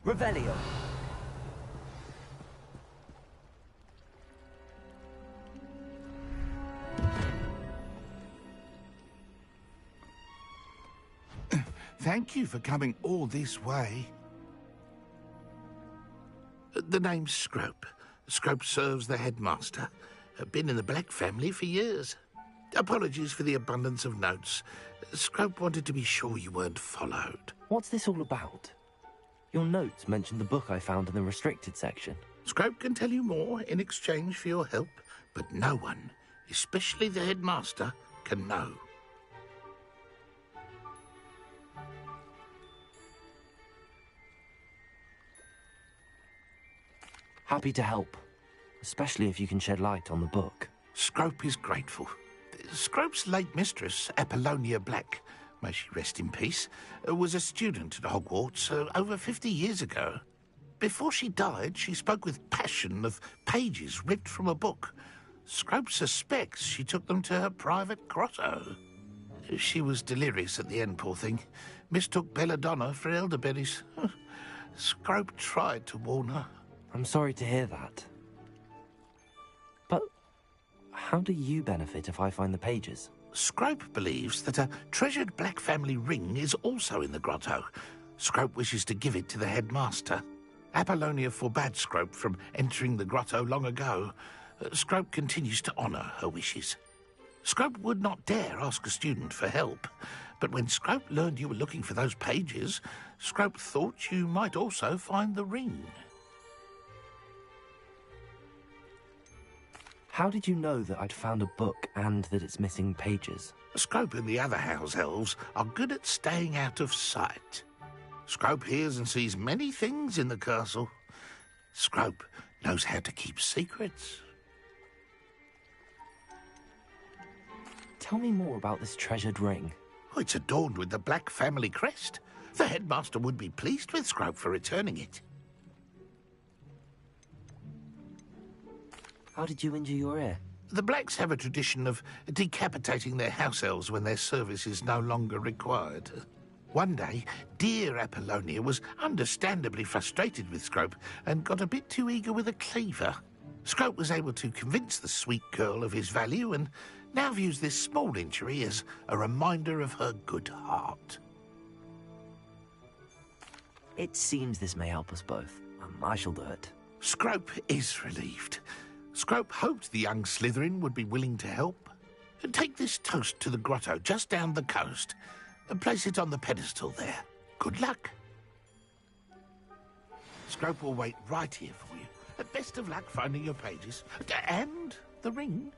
Revelio. Thank you for coming all this way. The name's Scrope. Scrope serves the headmaster. Been in the Black family for years. Apologies for the abundance of notes. Scrope wanted to be sure you weren't followed. What's this all about? Your notes mentioned the book I found in the restricted section. Scrope can tell you more in exchange for your help, but no one, especially the headmaster, can know. Happy to help, especially if you can shed light on the book. Scrope is grateful. Scrope's late mistress, Apollonia Black, may she rest in peace, was a student at Hogwarts over 50 years ago. Before she died, she spoke with passion of pages ripped from a book. Scrope suspects she took them to her private grotto. She was delirious at the end, poor thing. Mistook belladonna for elderberries. Scrope tried to warn her. I'm sorry to hear that. But how do you benefit if I find the pages? Scrope believes that a treasured Black family ring is also in the grotto. Scrope wishes to give it to the headmaster. Apollonia forbade Scrope from entering the grotto long ago. Scrope continues to honour her wishes. Scrope would not dare ask a student for help, but when Scrope learned you were looking for those pages, Scrope thought you might also find the ring. How did you know that I'd found a book and that it's missing pages? Scrope and the other house elves are good at staying out of sight. Scrope hears and sees many things in the castle. Scrope knows how to keep secrets. Tell me more about this treasured ring. Oh, it's adorned with the Black family crest. The headmaster would be pleased with Scrope for returning it. How did you injure your ear? The Blacks have a tradition of decapitating their house elves when their service is no longer required. One day, dear Apollonia was understandably frustrated with Scrope and got a bit too eager with a cleaver. Scrope was able to convince the sweet girl of his value and now views this small injury as a reminder of her good heart. It seems this may help us both. I shall do it. Scrope is relieved. Scrope hoped the young Slytherin would be willing to help. Take this toast to the grotto just down the coast and place it on the pedestal there. Good luck. Scrope will wait right here for you. Best of luck finding your pages. And the ring.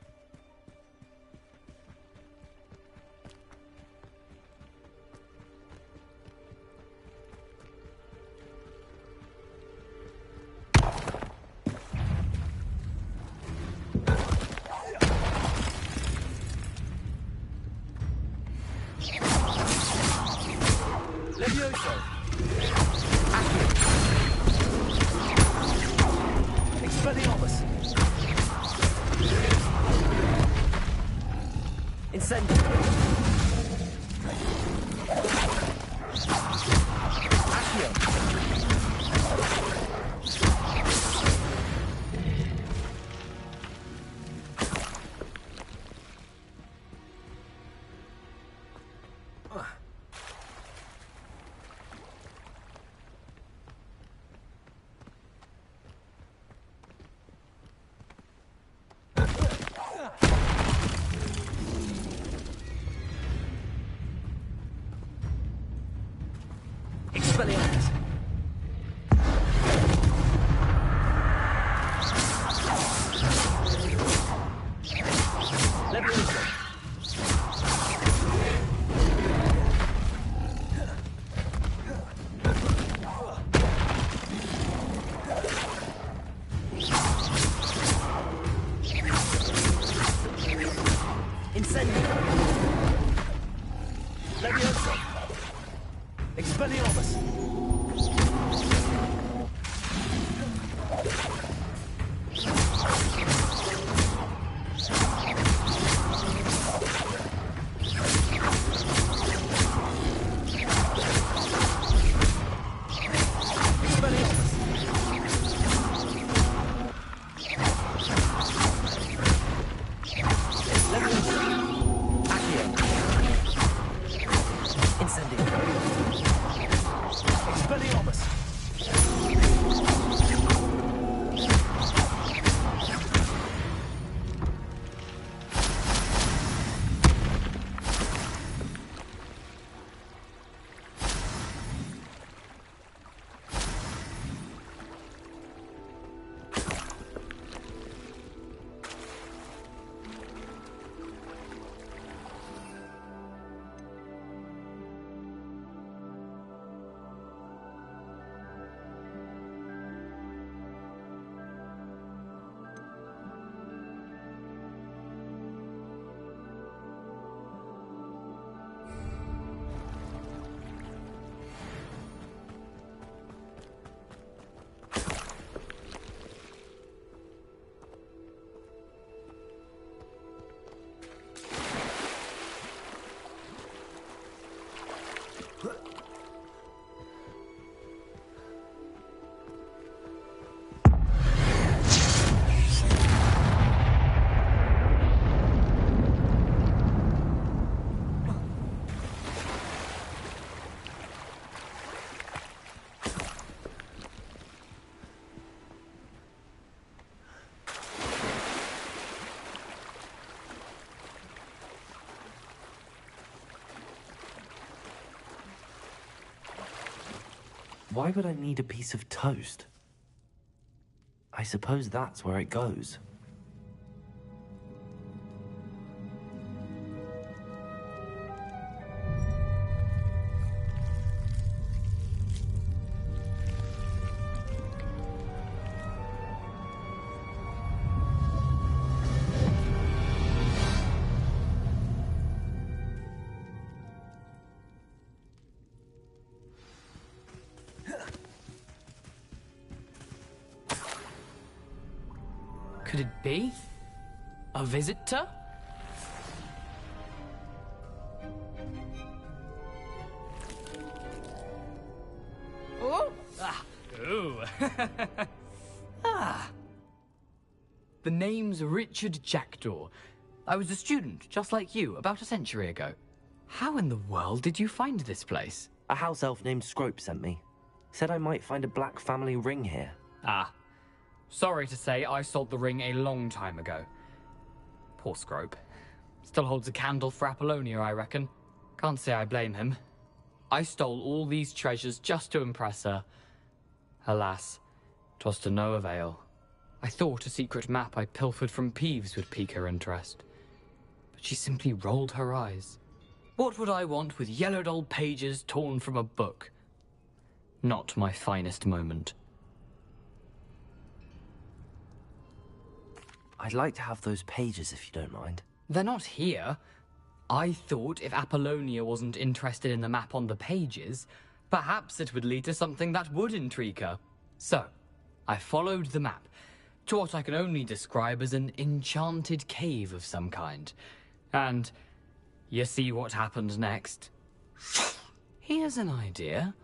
Why would I need a piece of toast? I suppose that's where it goes. Could it be? A visitor? Oh! Ah! Ooh! Ah! The name's Richard Jackdaw. I was a student, just like you, about a century ago. How in the world did you find this place? A house elf named Scrope sent me. Said I might find a black family ring here. Ah. Sorry to say, I sold the ring a long time ago. Poor Scrope. Still holds a candle for Apollonia, I reckon. Can't say I blame him. I stole all these treasures just to impress her. Alas, 'twas to no avail. I thought a secret map I pilfered from Peeves would pique her interest. But she simply rolled her eyes. What would I want with yellowed old pages torn from a book? Not my finest moment. I'd like to have those pages if you don't mind. They're not here. I thought if Apollonia wasn't interested in the map on the pages, perhaps it would lead to something that would intrigue her. So, I followed the map to what I can only describe as an enchanted cave of some kind. And you see what happened next? Here's an idea.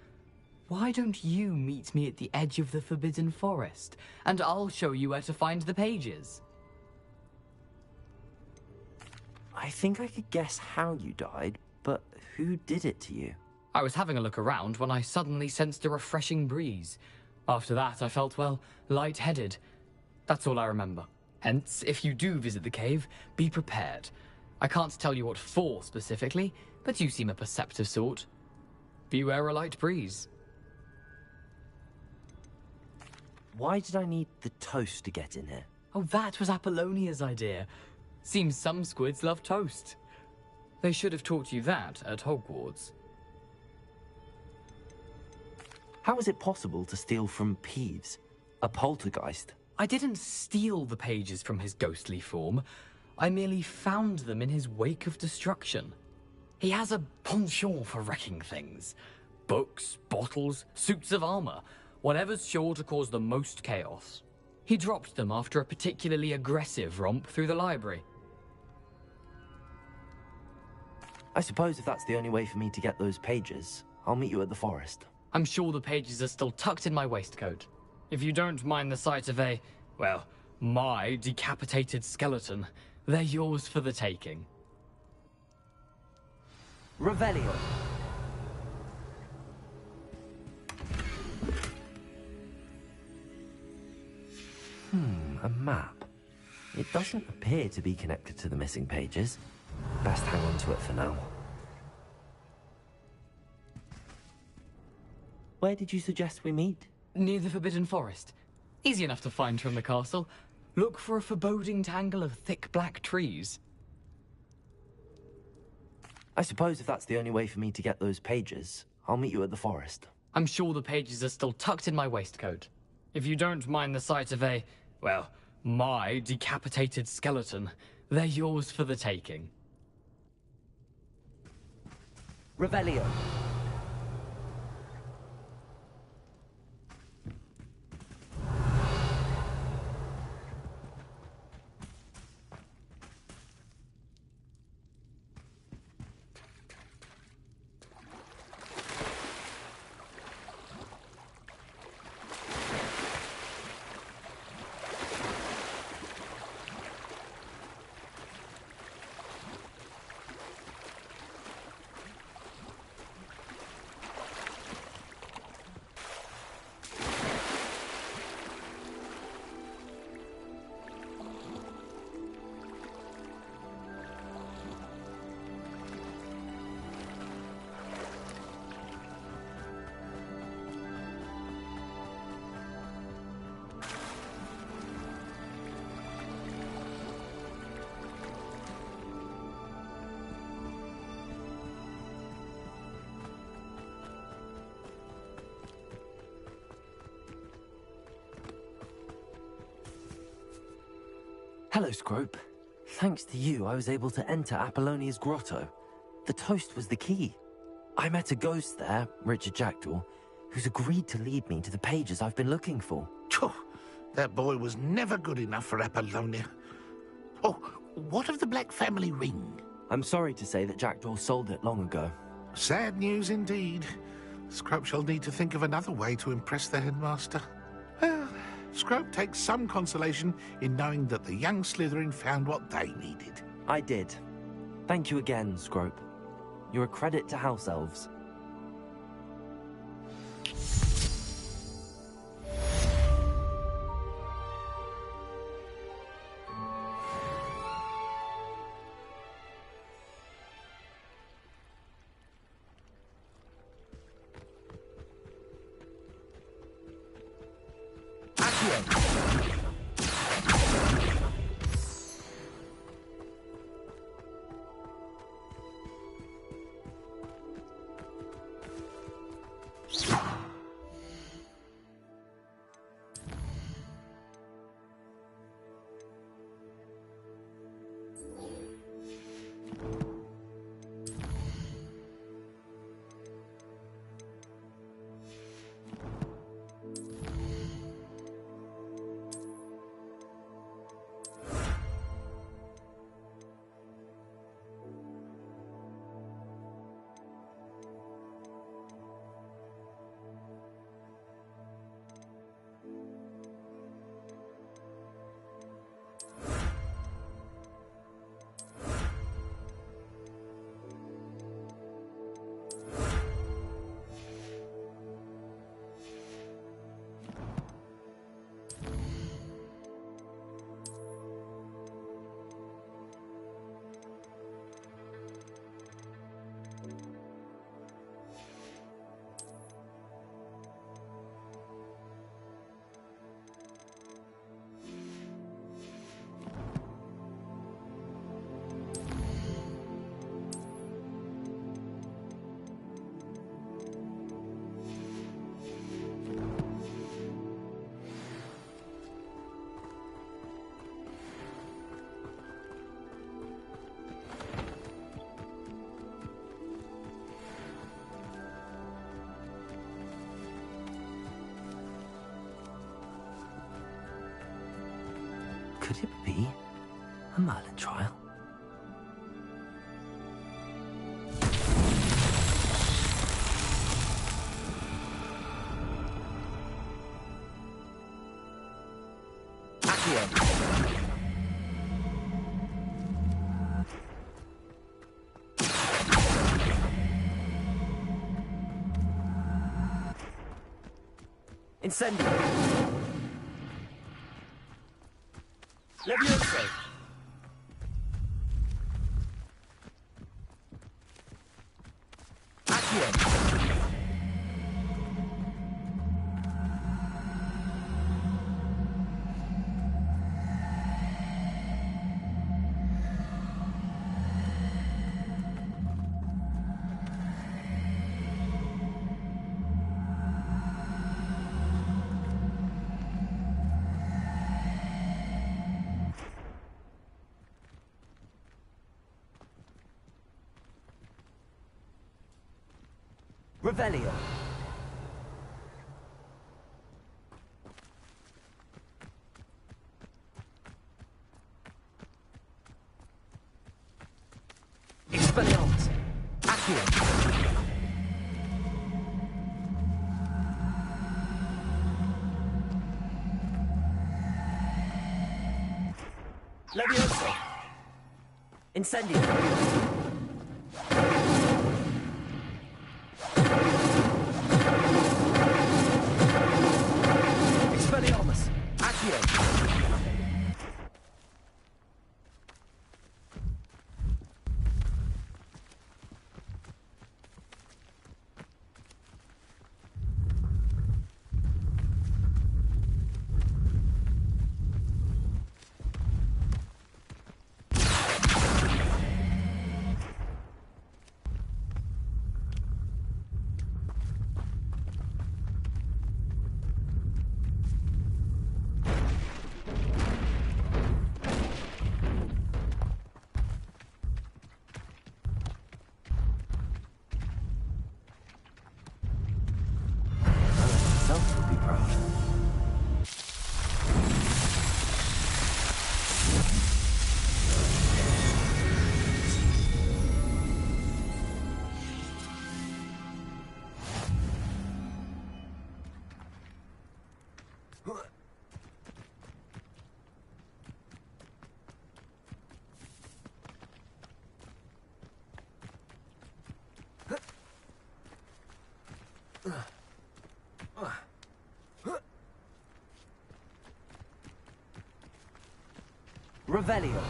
Why don't you meet me at the edge of the Forbidden Forest, and I'll show you where to find the pages? I think I could guess how you died, but who did it to you? I was having a look around when I suddenly sensed a refreshing breeze. After that, I felt, well, lightheaded. That's all I remember. Hence, if you do visit the cave, be prepared. I can't tell you what for specifically, but you seem a perceptive sort. Beware a light breeze. Why did I need the toast to get in here? Oh, that was Apollonia's idea. Seems some squids love toast. They should have taught you that at Hogwarts. How is it possible to steal from Peeves, a poltergeist? I didn't steal the pages from his ghostly form. I merely found them in his wake of destruction. He has a penchant for wrecking things. Books, bottles, suits of armor, whatever's sure to cause the most chaos. He dropped them after a particularly aggressive romp through the library. I suppose if that's the only way for me to get those pages, I'll meet you at the forest. I'm sure the pages are still tucked in my waistcoat. If you don't mind the sight of a, well, my decapitated skeleton, they're yours for the taking. Revelio. A map. It doesn't appear to be connected to the missing pages. Best hang on to it for now. Where did you suggest we meet? Near the Forbidden Forest. Easy enough to find from the castle. Look for a foreboding tangle of thick black trees. I suppose if that's the only way for me to get those pages, I'll meet you at the forest. I'm sure the pages are still tucked in my waistcoat. If you don't mind the sight of a, well, my decapitated skeleton, they're yours for the taking. Revelio. Hello, Scrope. Thanks to you, I was able to enter Apollonia's grotto. The toast was the key. I met a ghost there, Richard Jackdaw, who's agreed to lead me to the pages I've been looking for. Phew, that boy was never good enough for Apollonia. Oh, what of the Black family ring? I'm sorry to say that Jackdaw sold it long ago. Sad news indeed. Scrope shall need to think of another way to impress the headmaster. Well, Scrope takes some consolation in knowing that the young Slytherin found what they needed. I did. Thank you again, Scrope. You're a credit to House Elves. Could it be a Merlin trial? Incendio! Levioso! Accio! Revelio. Expelliarmus. Accio. Levioso. Incendio. Expelliarmus! Accio! Revelio.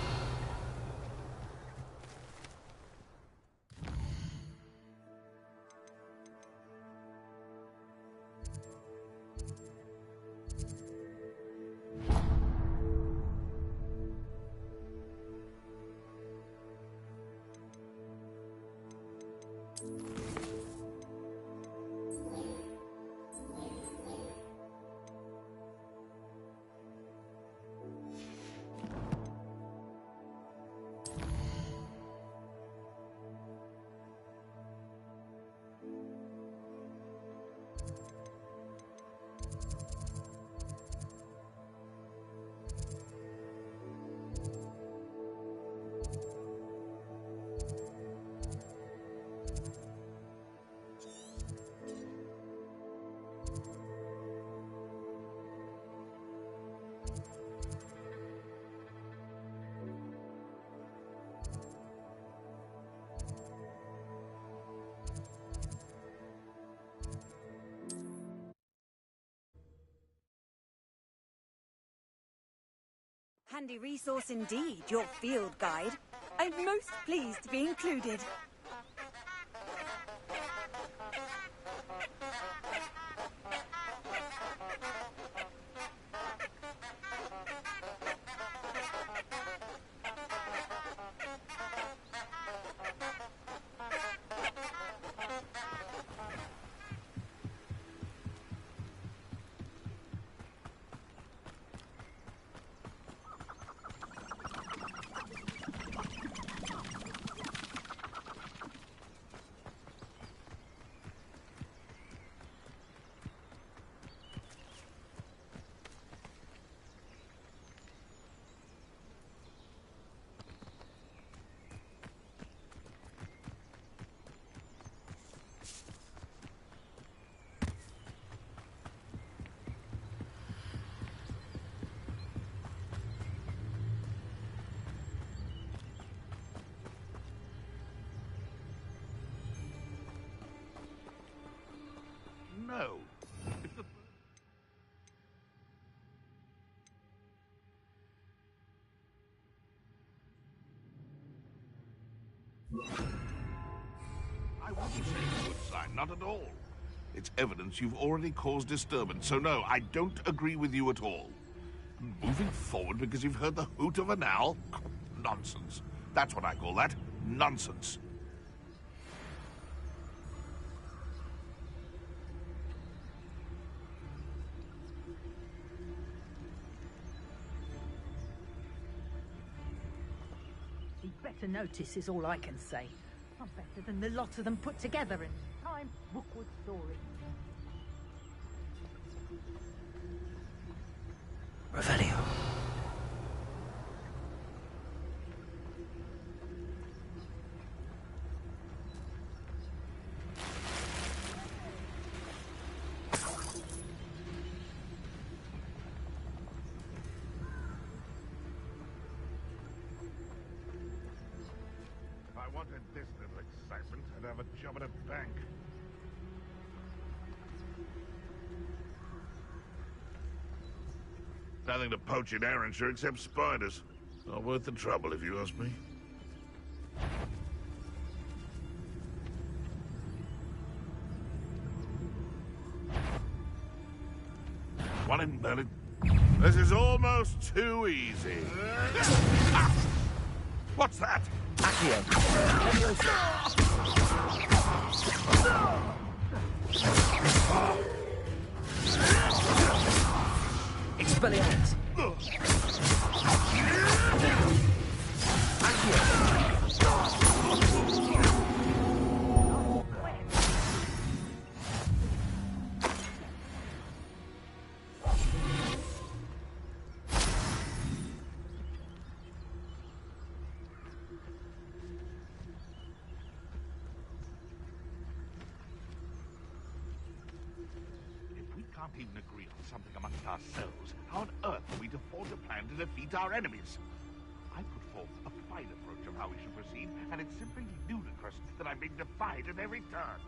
Handy resource indeed, your field guide. I'm most pleased to be included. No. If the... I wouldn't say it's a good sign, not at all. It's evidence you've already caused disturbance, so no, I don't agree with you at all. Moving forward because you've heard the hoot of an owl? Nonsense. That's what I call that. Nonsense. You'd better notice is all I can say. I'm better than the lot of them put together in time Rookwood story. Revelio. If I wanted this little excitement, I'd have a job at a bank. Nothing to poach in Arrowshire except spiders. Not worth the trouble, if you ask me. One in Berlin. This is almost too easy. Ah! What's that? Accio. Expelliarmus. Can't even agree on something amongst ourselves. How on earth are we to forge a plan to defeat our enemies? I put forth a fine approach of how we should proceed, and it's simply ludicrous that I'm being defied at every turn.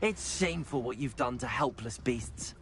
It's shameful what you've done to helpless beasts.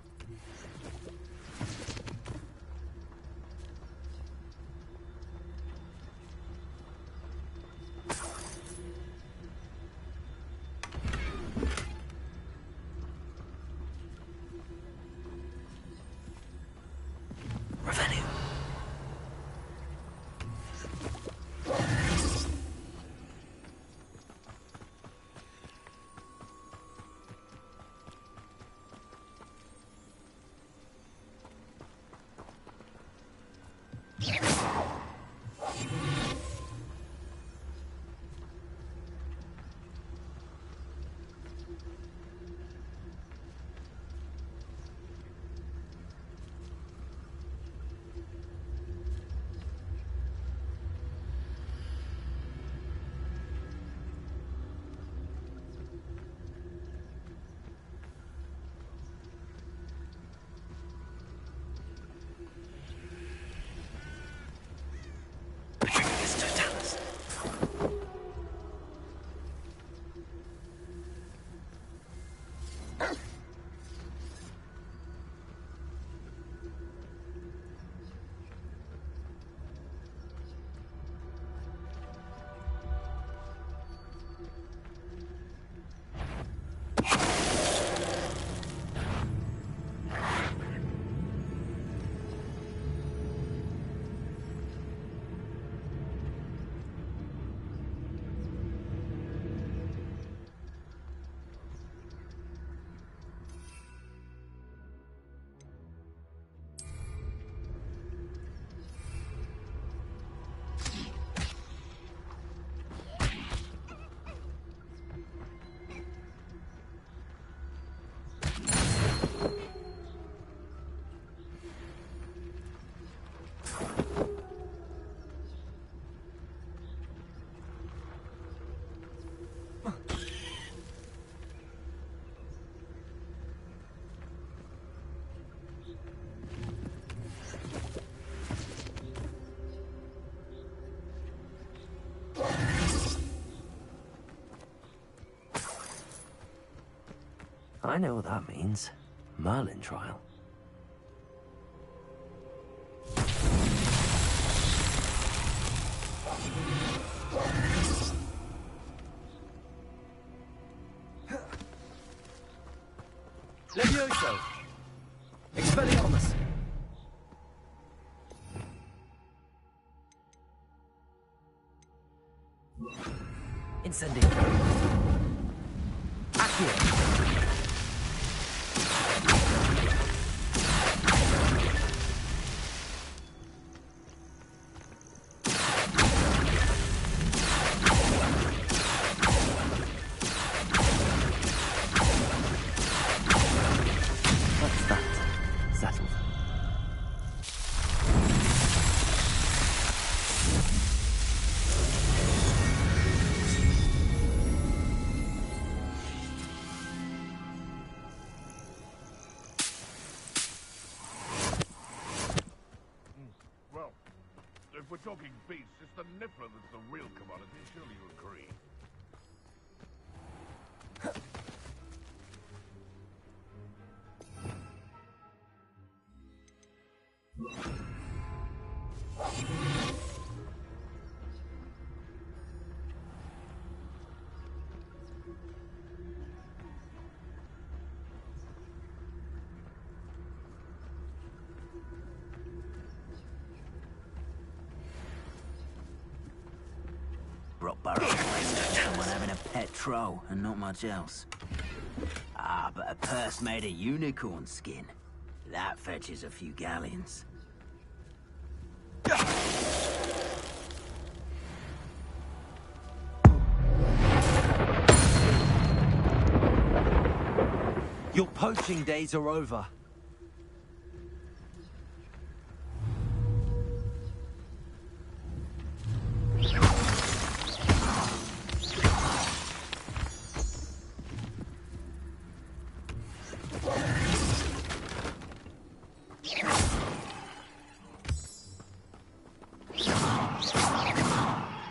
I know what that means. Merlin trial. Levioso! Expelliarmus! Incendio! Accio! If we're talking beasts, it's the Niffler that's the real commodity. Surely you agree. Someone having a pet troll and not much else. Ah, but a purse made of unicorn skin. That fetches a few galleons. Your poaching days are over.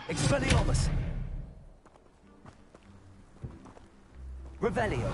Expelliarmus! Revelio!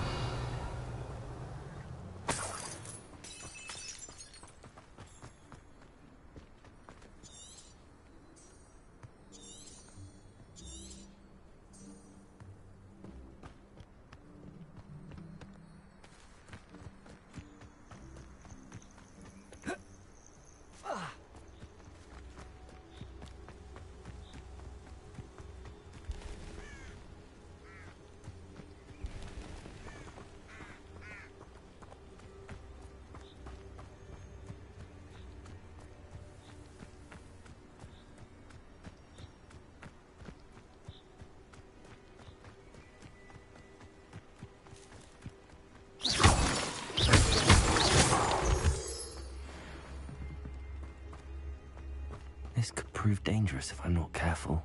This could prove dangerous if I'm not careful.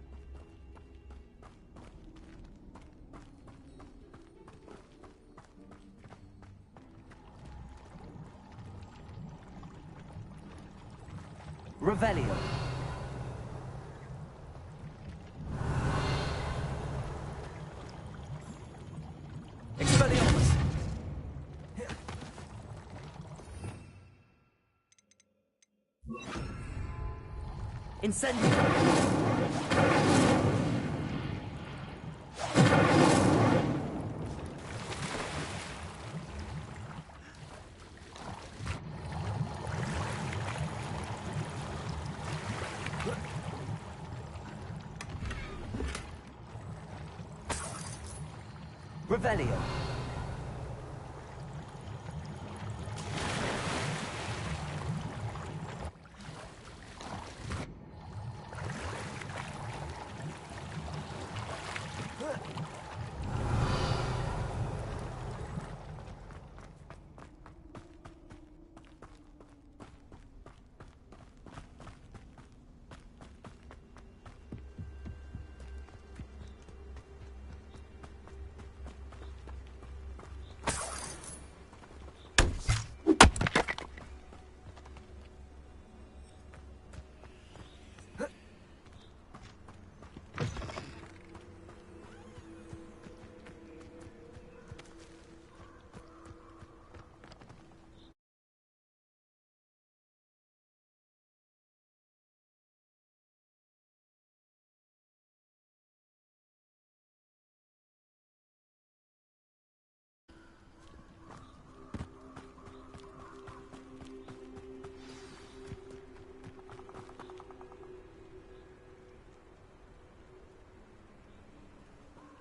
Revelio. Expelliarmus. Incendio. Revelio.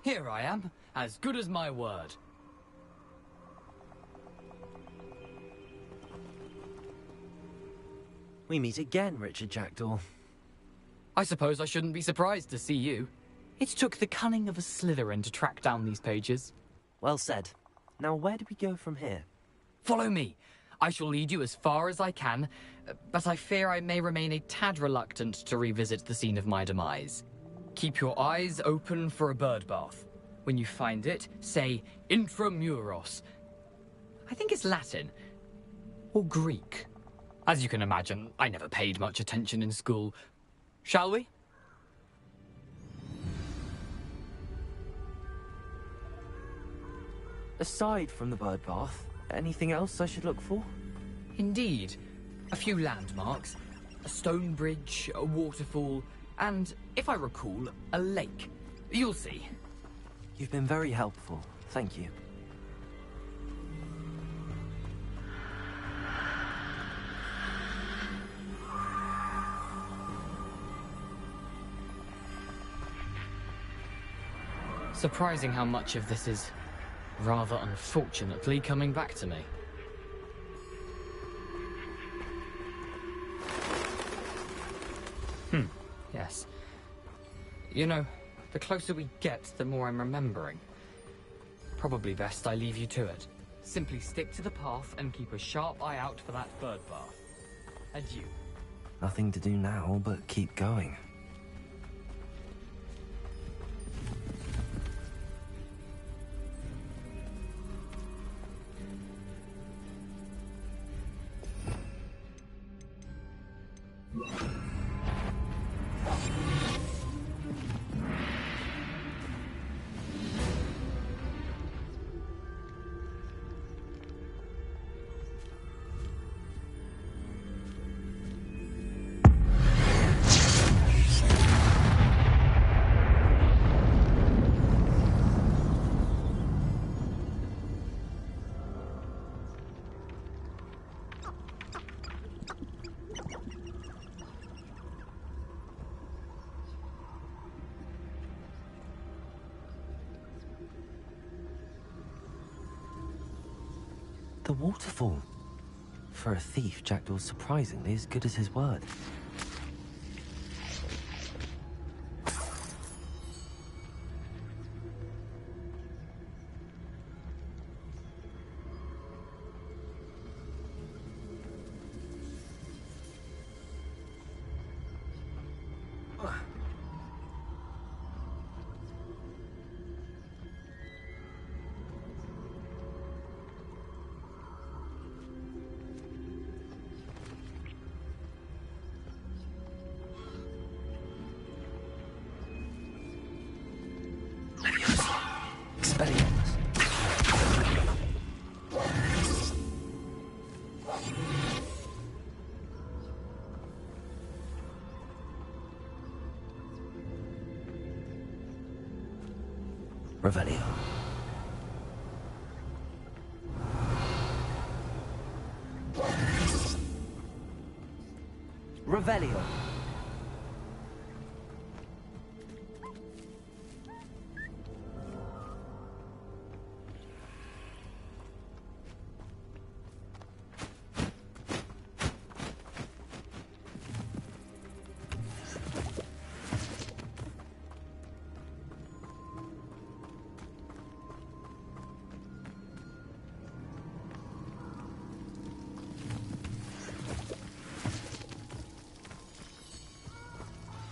Here I am, as good as my word. We meet again, Richard Jackdaw. I suppose I shouldn't be surprised to see you. It took the cunning of a Slytherin to track down these pages. Well said. Now where do we go from here? Follow me. I shall lead you as far as I can, but I fear I may remain a tad reluctant to revisit the scene of my demise. Keep your eyes open for a bird bath. When you find it, say intramuros. I think it's Latin. Or Greek. As you can imagine, I never paid much attention in school. Shall we? Aside from the bird bath, anything else I should look for? Indeed. A few landmarks. A stone bridge, a waterfall, and, if I recall, a lake. You'll see. You've been very helpful. Thank you. Surprising how much of this is, rather unfortunately, coming back to me. Yes. You know, the closer we get, the more I'm remembering. Probably best I leave you to it. Simply stick to the path and keep a sharp eye out for that bird bath. Adieu. Nothing to do now but keep going. The waterfall. For a thief, Jackdaw's surprisingly as good as his word. Revelio. Revelio.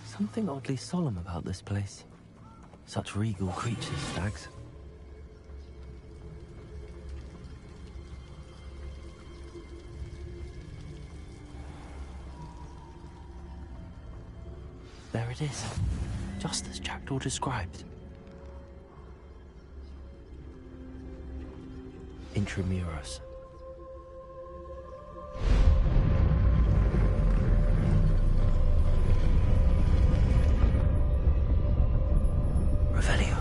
Something oddly solemn about this place. Such regal creatures, stags. There it is, just as Jackdaw described. Intramuros. Revelio.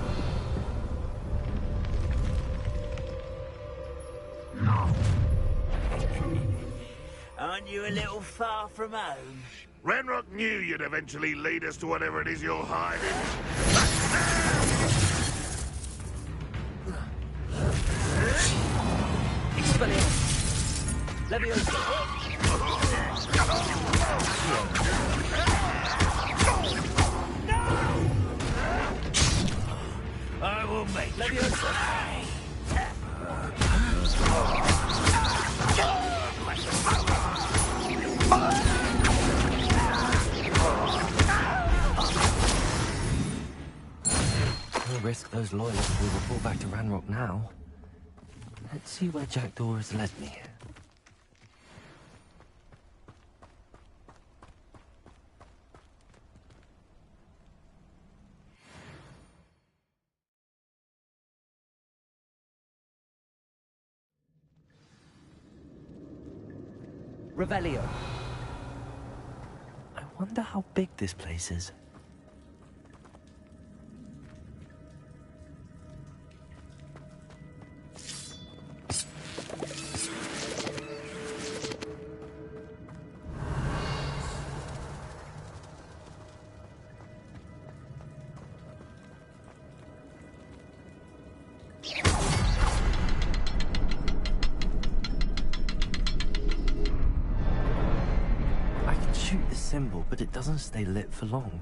Aren't you a little far from home? Ranrock knew you'd eventually lead us to whatever it is you're hiding. Expelliarmus. Leviosa. I will make Leviosa. We'll risk those loyalists we report back to Ranrock now. Let's see where Jackdaw has led me. Revelio. I wonder how big this place is. Symbol, but it doesn't stay lit for long.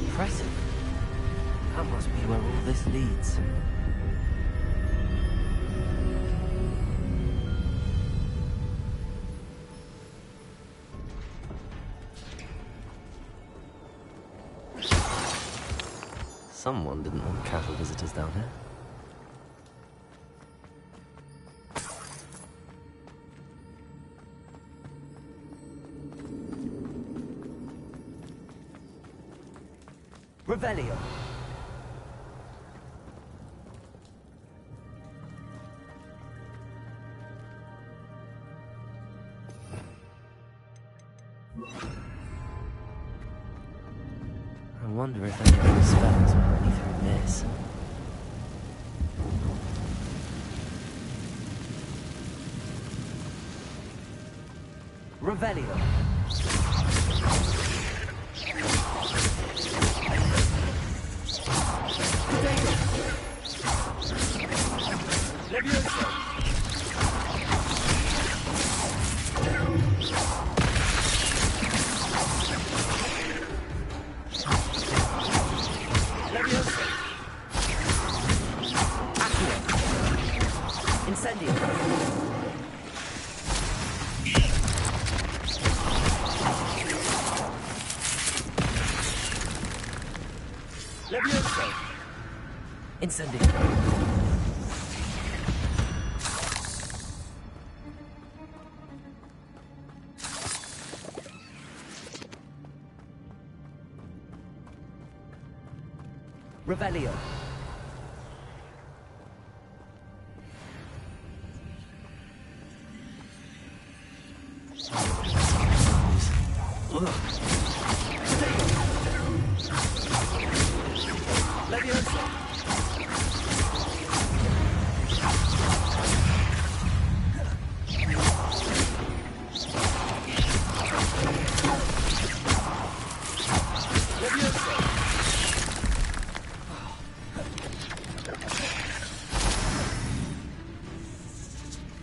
Impressive. That must be where all this leads. Someone didn't want casual visitors down here. Revelio. I wonder if any of the spells will help me through this. Revelio. Leviosa. Incendio. Leviosa. Incendio. Revelio.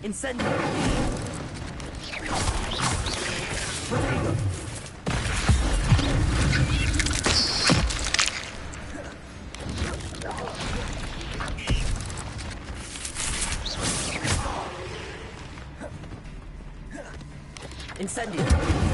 Incendio! Fuego! Incendio!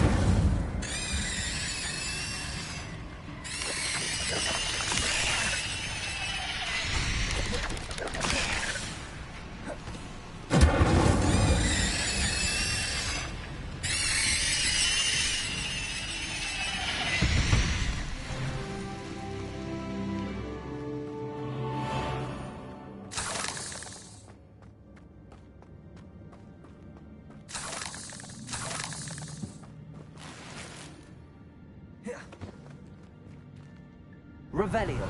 Revelio.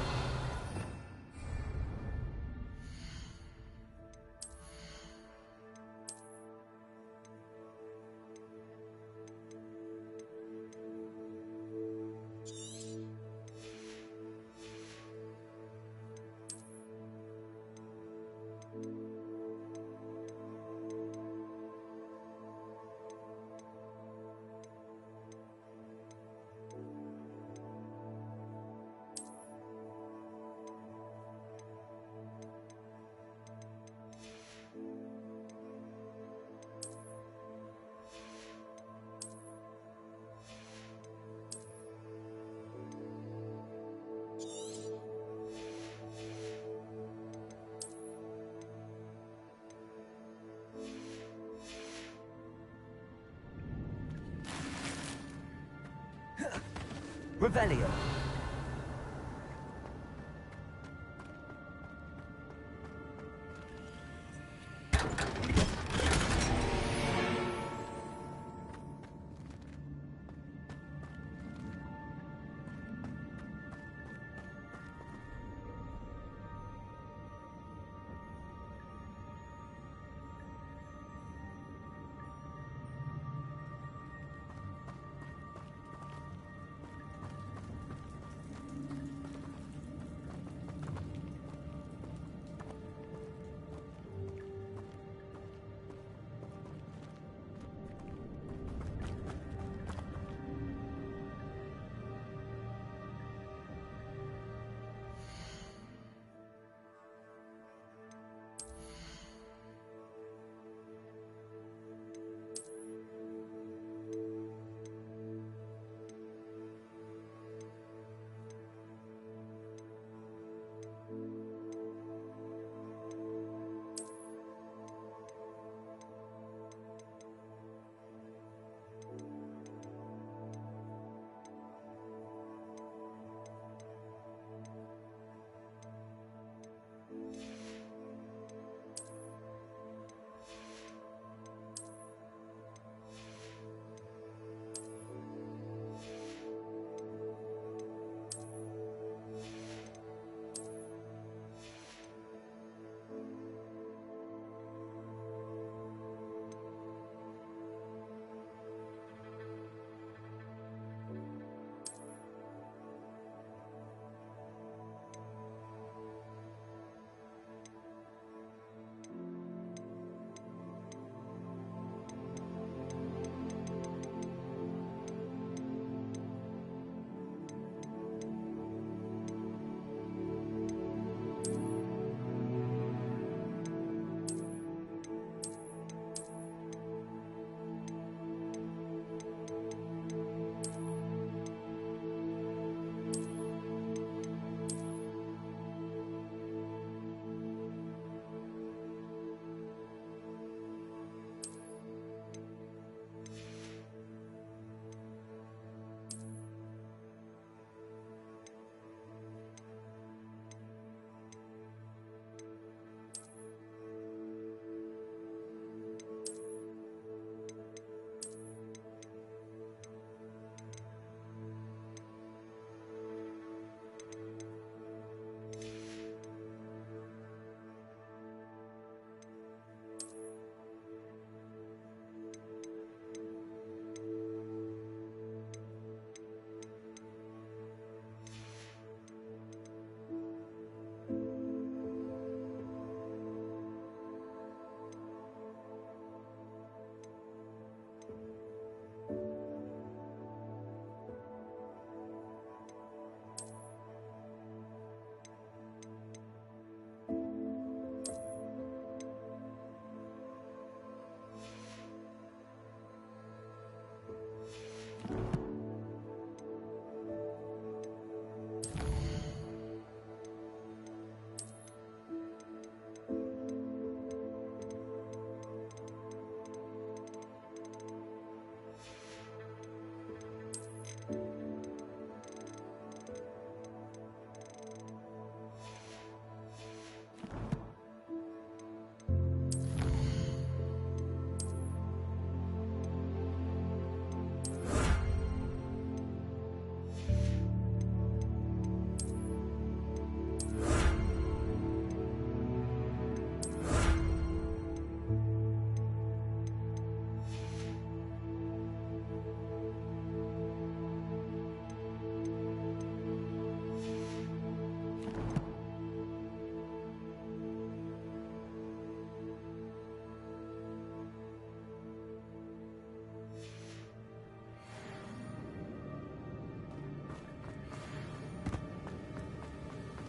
Revelio.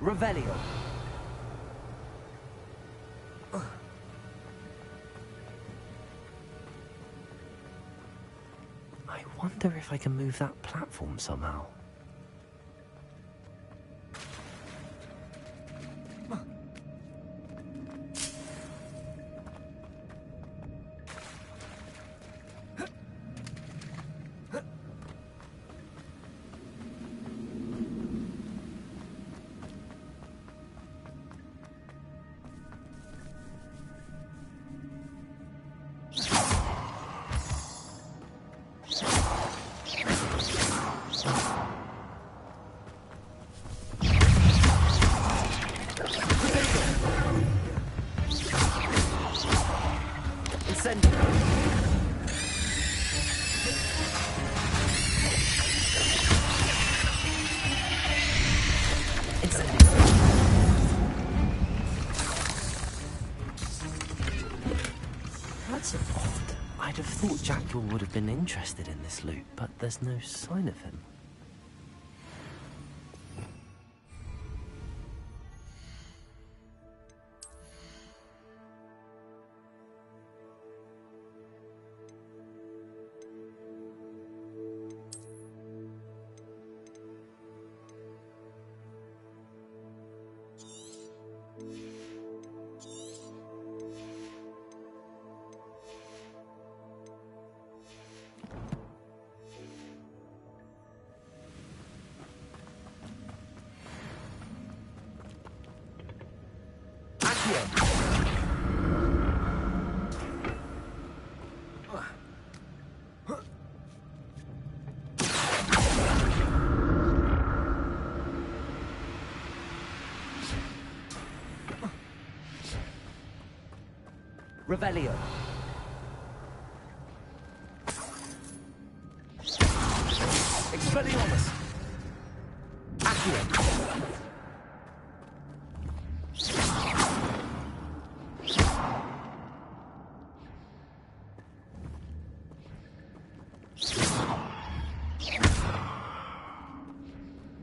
Revelio. I wonder if I can move that platform somehow. That's odd. I'd have thought Jackdaw would have been interested in this loot, but there's no sign of him. Revelio. Expelliarmus. Accio.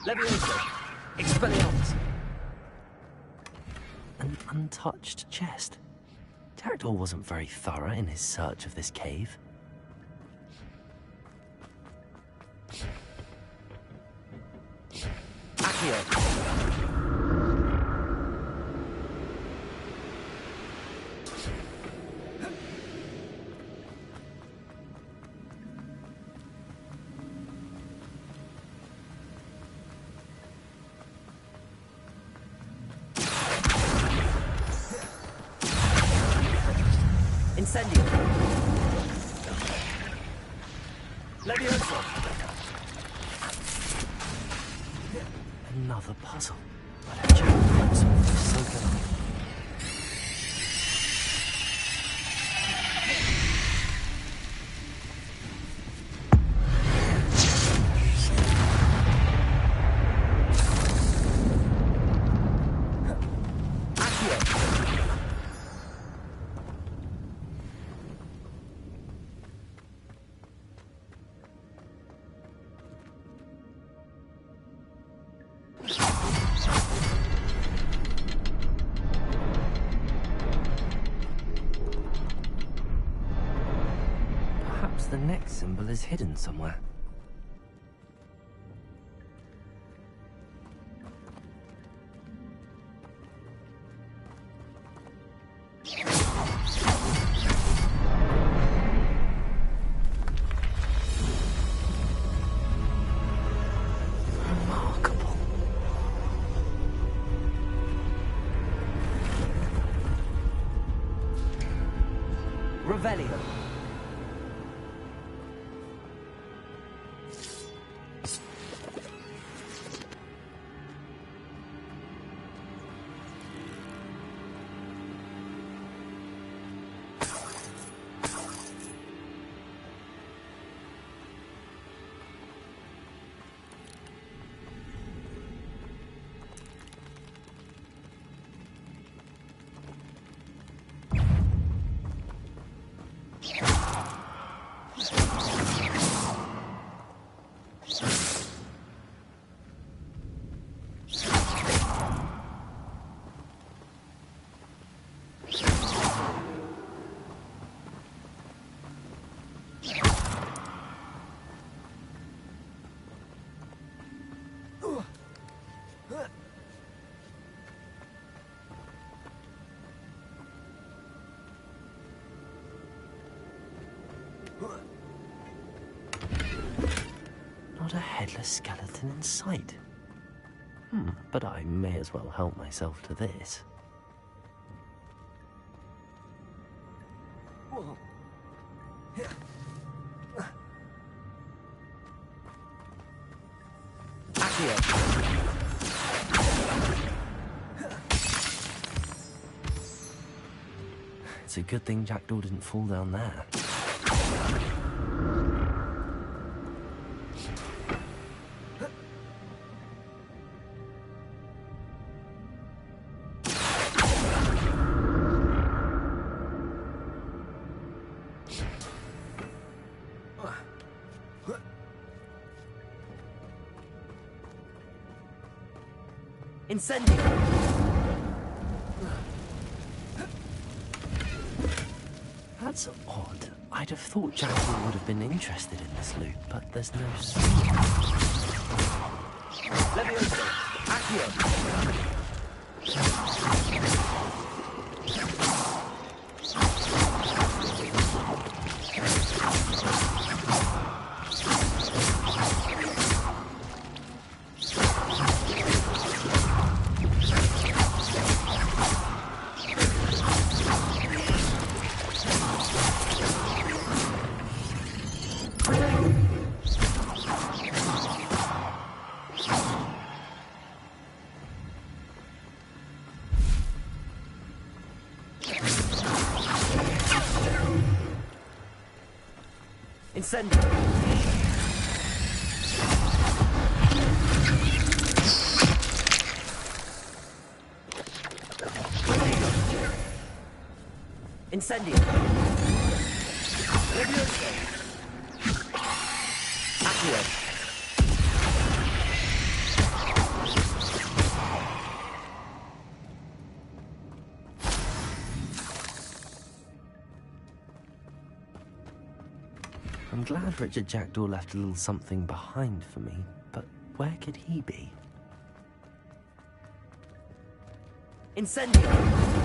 Levioso. Expelliarmus. An untouched chest. Jackdaw wasn't very thorough in his search of this cave. Accio. Incendio. Levioso. Another puzzle. But a Jackdaw solved so good. The next symbol is hidden somewhere. Remarkable. Revelio. headless skeleton in sight. But I may as well help myself to this. It's a good thing Jackdaw didn't fall down there. Incendio! That's odd. I'd have thought Jackdaw would have been interested in this loot, but there's no sign. Levioso! Accio! Incendio! Incendio! Levioso! Accio! I'm glad Richard Jackdaw left a little something behind for me, but where could he be? Incendio!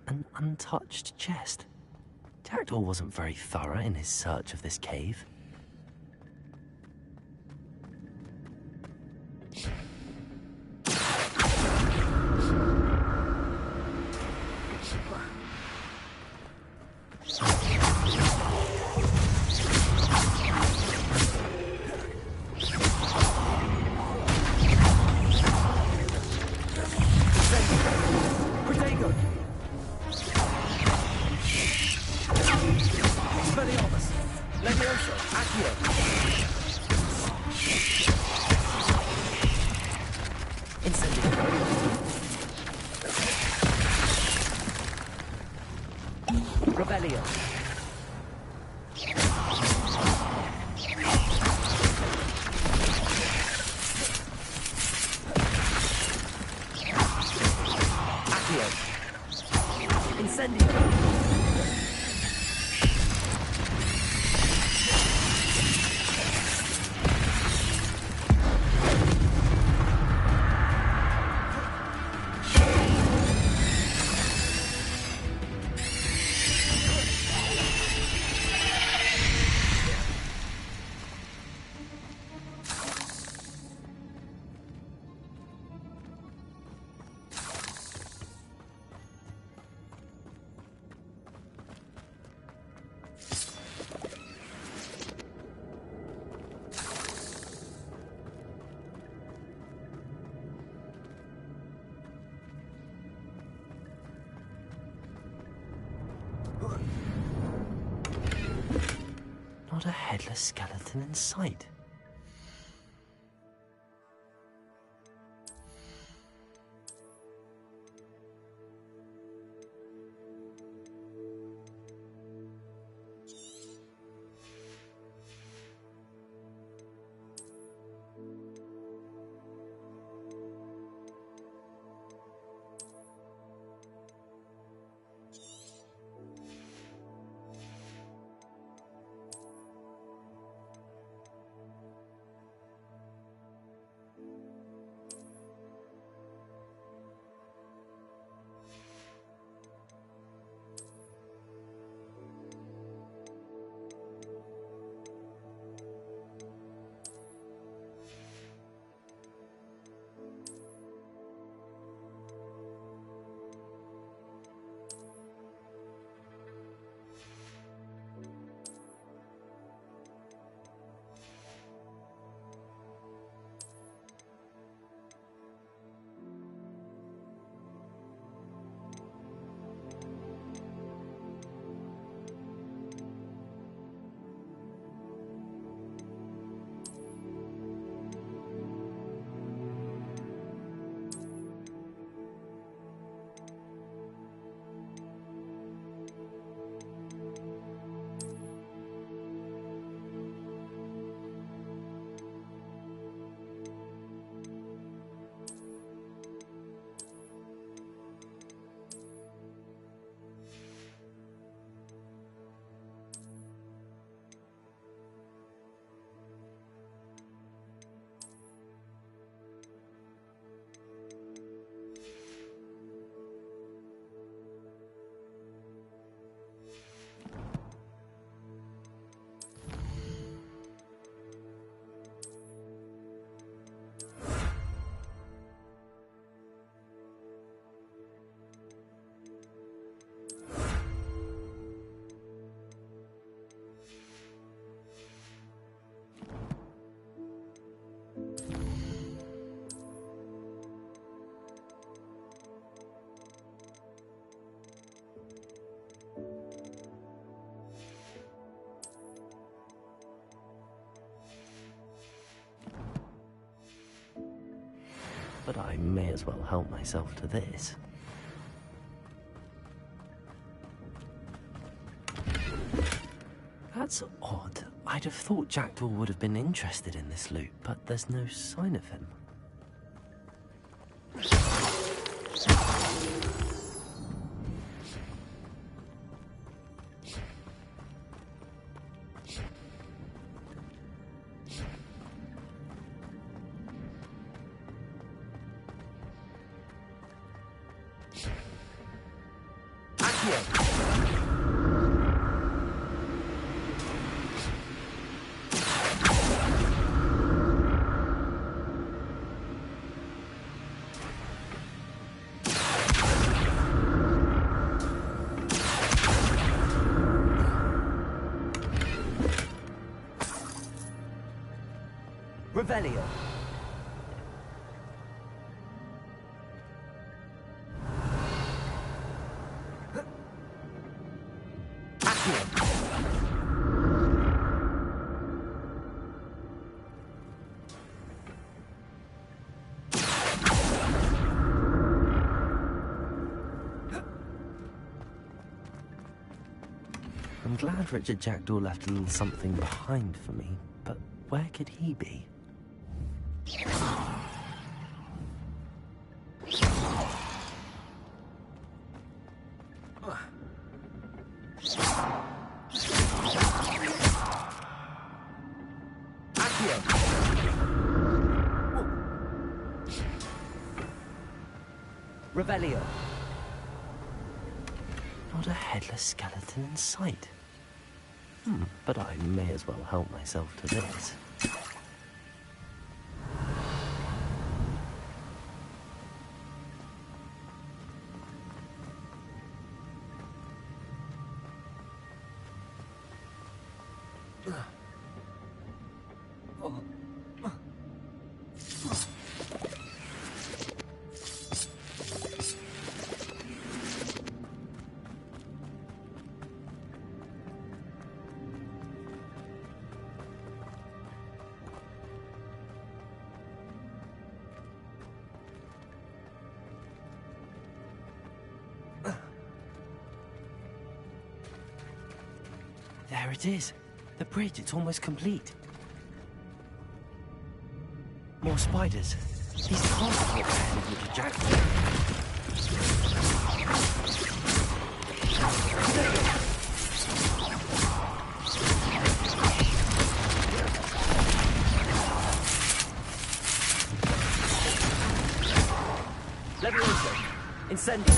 An untouched chest. Jackdaw wasn't very thorough in his search of this cave. Not a headless skeleton in sight. but I may as well help myself to this. That's odd. I'd have thought Jackdaw would have been interested in this loot, but there's no sign of him. Revelio. I'm glad Richard Jackdaw left a little something behind for me, but where could he be? Revelio. Not a headless skeleton in sight. But I may as well help myself to this. There it is. The bridge, it's almost complete. More spiders. These can't be what headed Richard Jackdaw. Levioso. Incendio.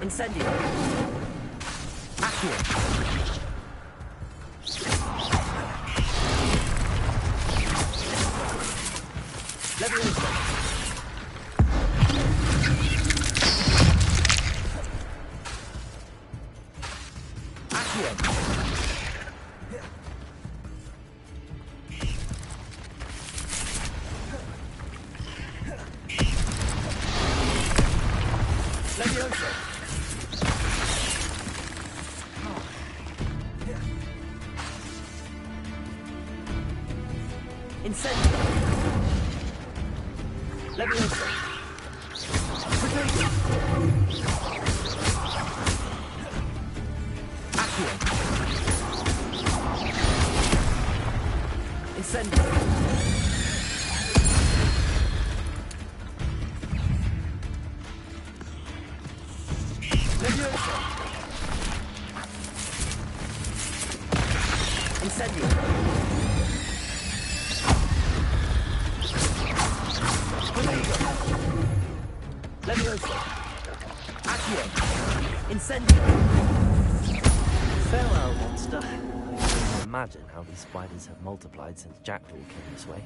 Incendio. Accio. Levioso. Accio. Levioso. Incendio. Levioso. Accio. Incendio. Levioso. Incendio. Levioso. Accio. Incendio. Farewell, monster. I can't imagine how these spiders have multiplied since Jackdaw came this way.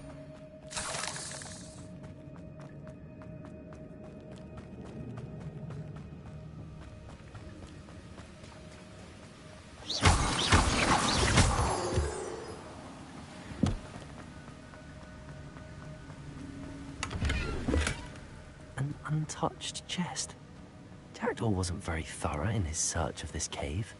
untouched chest. Jackdaw wasn't very thorough in his search of this cave.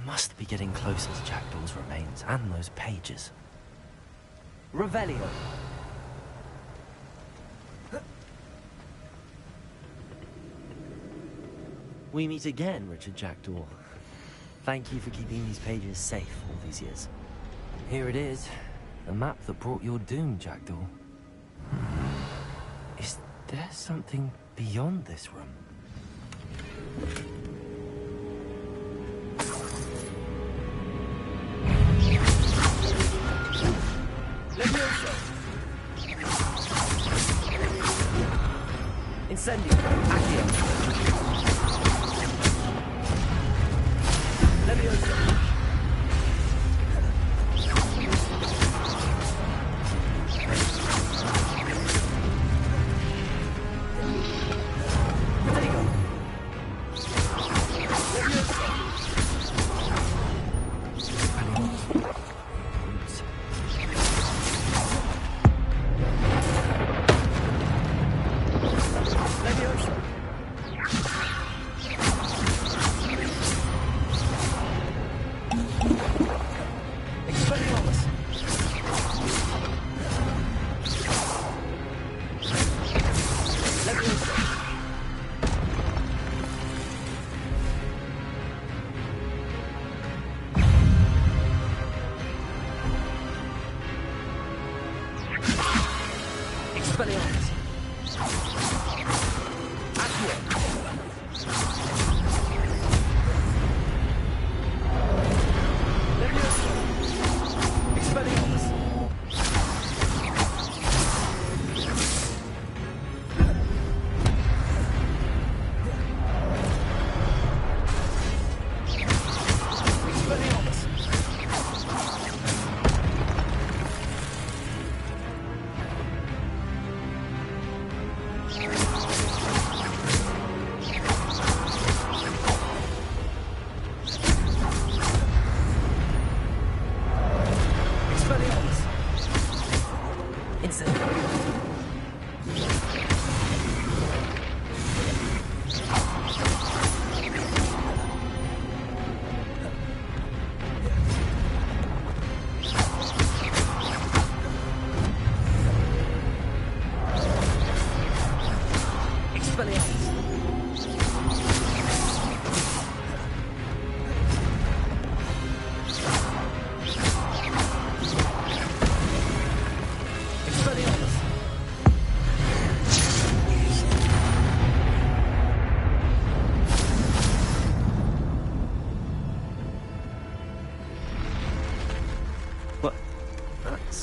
Must be getting closer to Jackdaw's remains and those pages. Revelio. We meet again, Richard Jackdaw. Thank you for keeping these pages safe all these years. Here it is, the map that brought your doom, Jackdaw. Is there something beyond this room? Incendio. Accio. Levioso.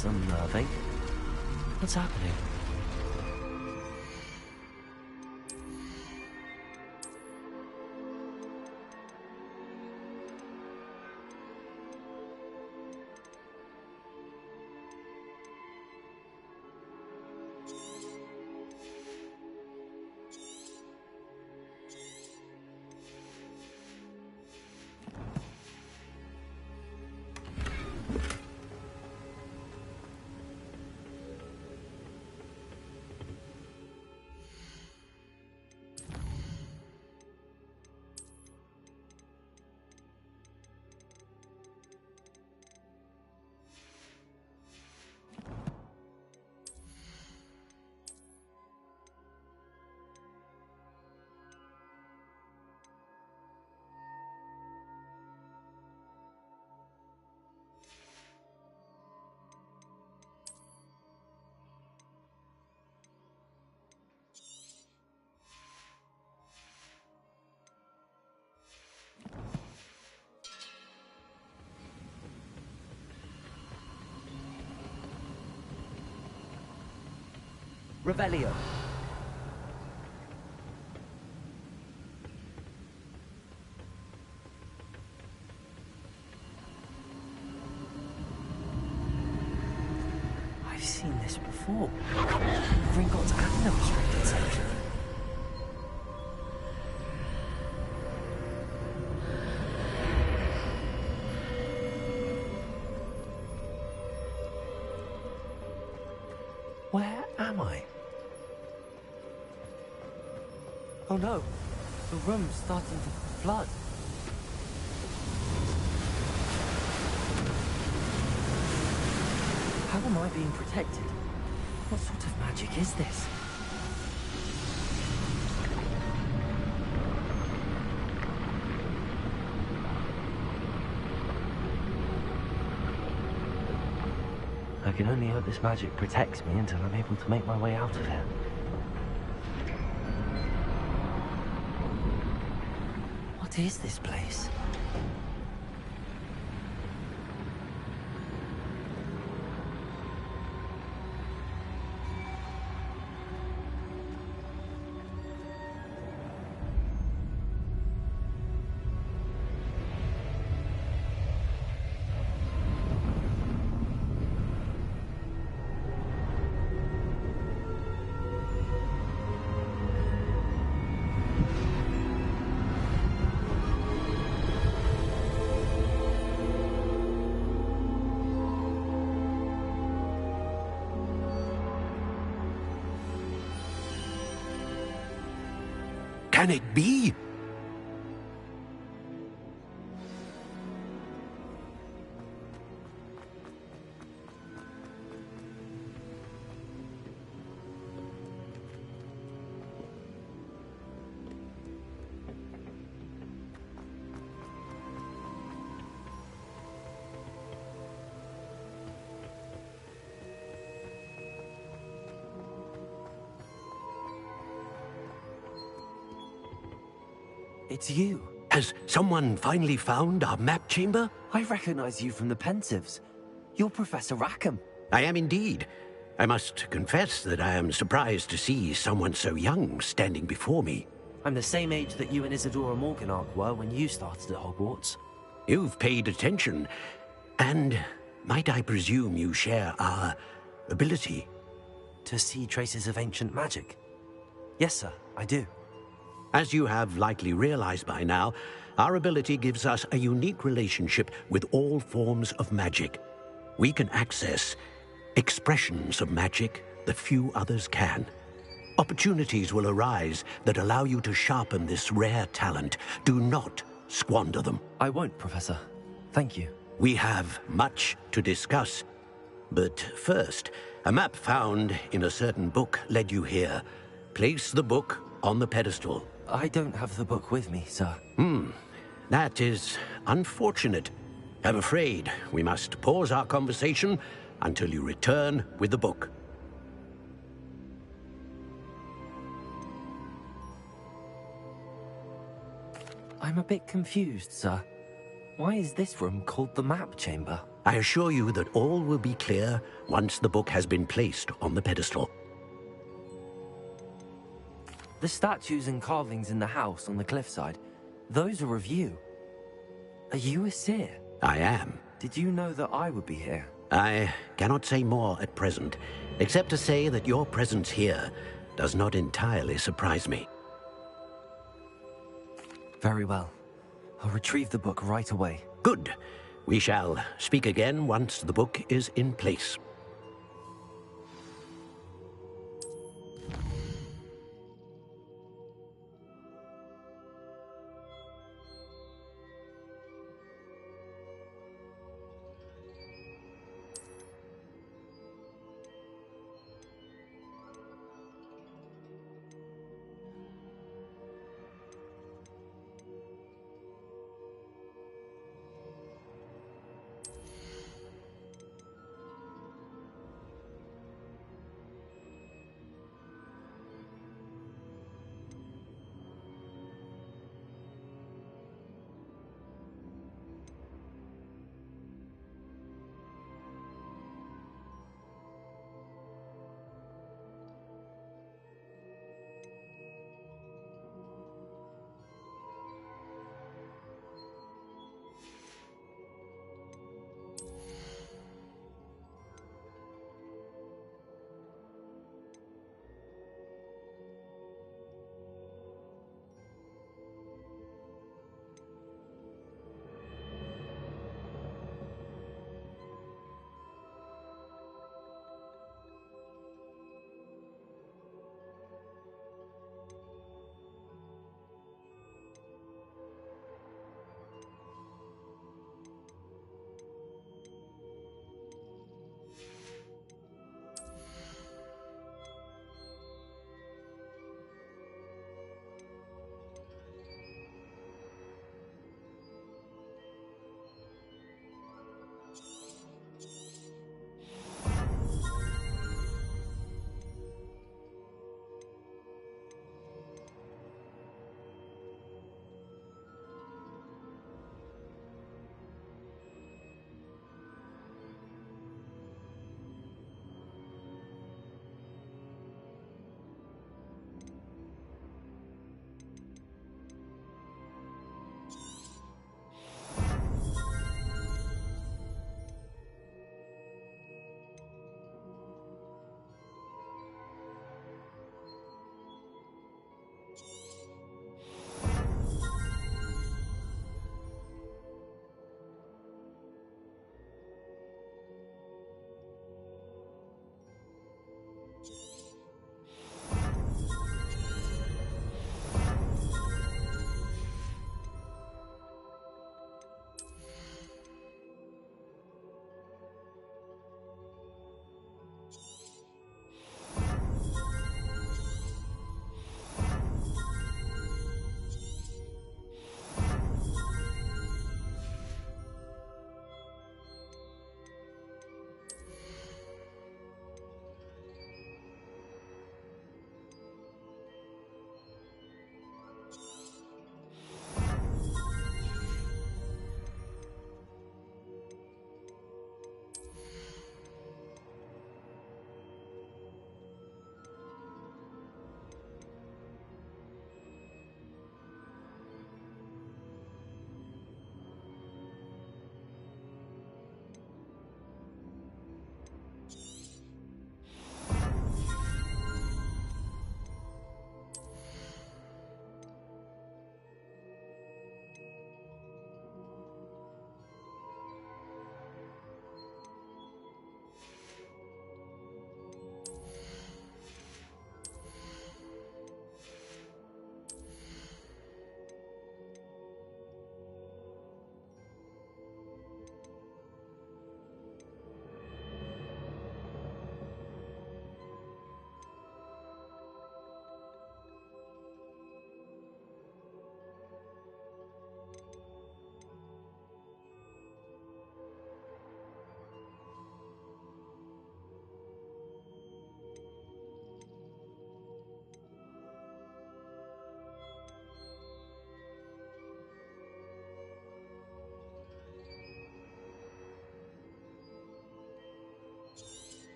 That's unnerving. What's happening? Revelio. I've seen this before. Gringotts and the restricted section. Where am I? Oh no, the room's starting to flood. How am I being protected? What sort of magic is this? I can only hope this magic protects me until I'm able to make my way out of here. What is this place? Can it be? It's you. Has someone finally found our map chamber? I recognize you from the Pensives. You're Professor Rackham. I am indeed. I must confess that I am surprised to see someone so young standing before me. I'm the same age that you and Isadora Morganach were when you started at Hogwarts. You've paid attention, and might I presume you share our ability? To see traces of ancient magic? Yes, sir, I do. As you have likely realized by now, our ability gives us a unique relationship with all forms of magic. We can access expressions of magic that few others can. Opportunities will arise that allow you to sharpen this rare talent. Do not squander them. I won't, Professor. Thank you. We have much to discuss. But first, a map found in a certain book led you here. Place the book on the pedestal. I don't have the book with me, sir. That is unfortunate. I'm afraid we must pause our conversation until you return with the book. I'm a bit confused, sir. Why is this room called the map chamber? I assure you that all will be clear once the book has been placed on the pedestal. The statues and carvings in the house on the cliffside, those are of you. Are you a seer? I am. Did you know that I would be here? I cannot say more at present, except to say that your presence here does not entirely surprise me. Very well. I'll retrieve the book right away. Good. We shall speak again once the book is in place.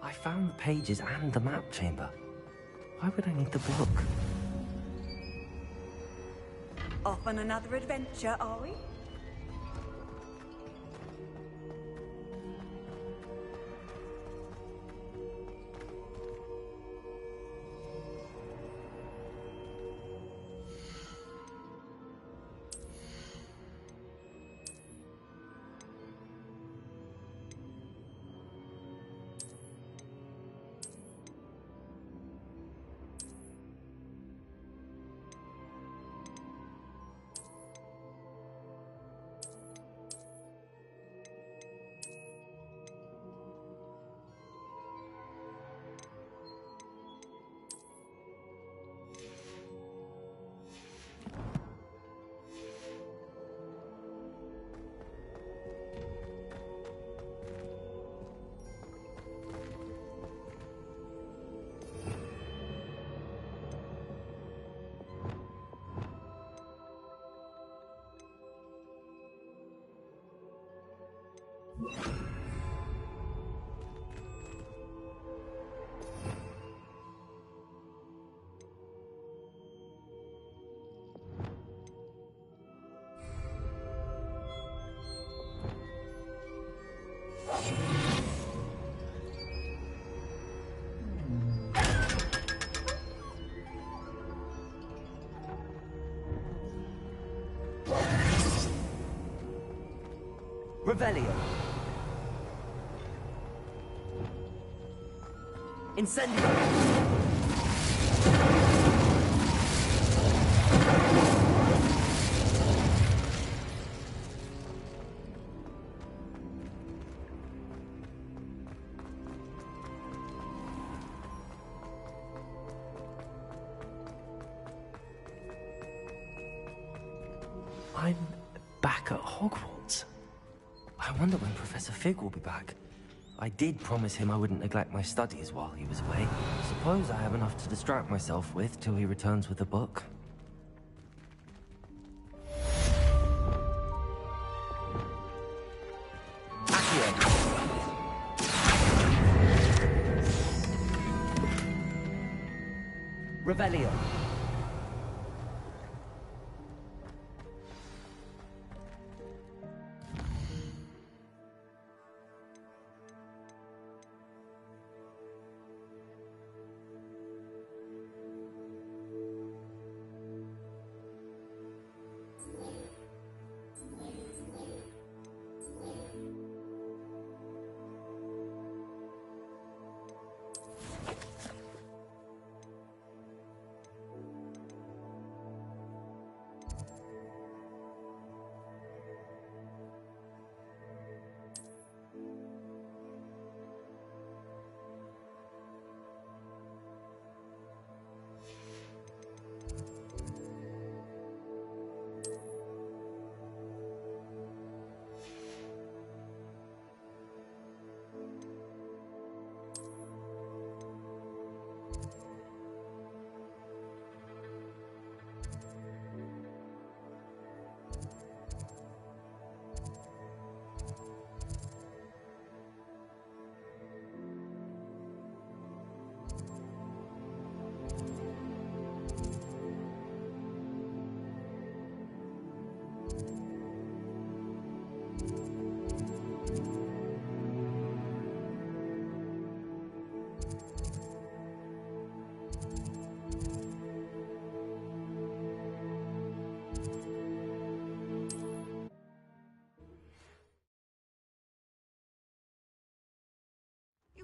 I found the pages and the map chamber. Why would I need the book? Off on another adventure, are we? Revelio. Incendio. I'm back at Hogwarts. I wonder when Professor Fig will be back. I did promise him I wouldn't neglect my studies while he was away. Suppose I have enough to distract myself with till he returns with a book. Revelio.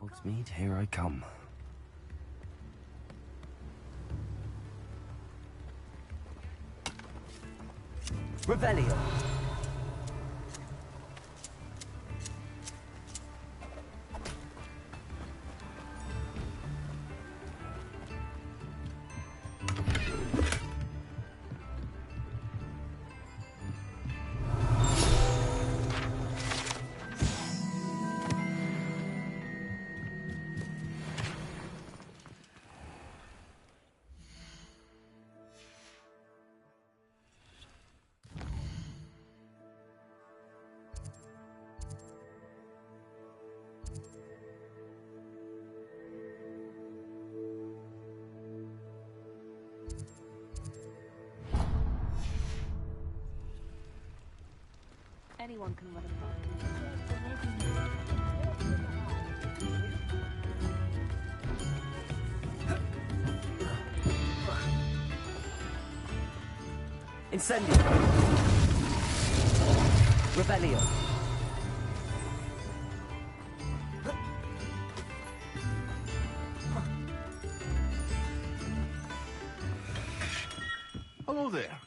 Hogsmeade, here I come. Revelio. Anyone can run a Incendio. Revelio. Hello there.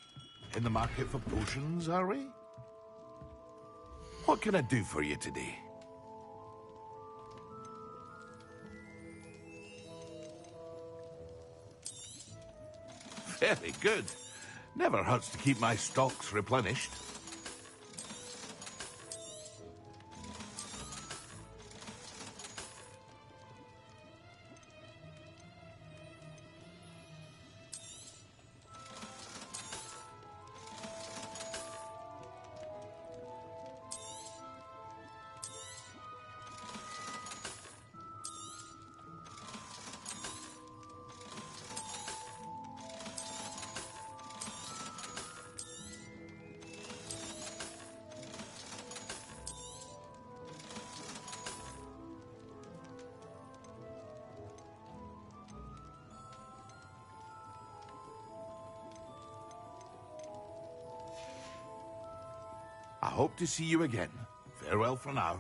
In the market for potions, are we? What can I do for you today? Very good. Never hurts to keep my stocks replenished. I hope to see you again. Farewell for now.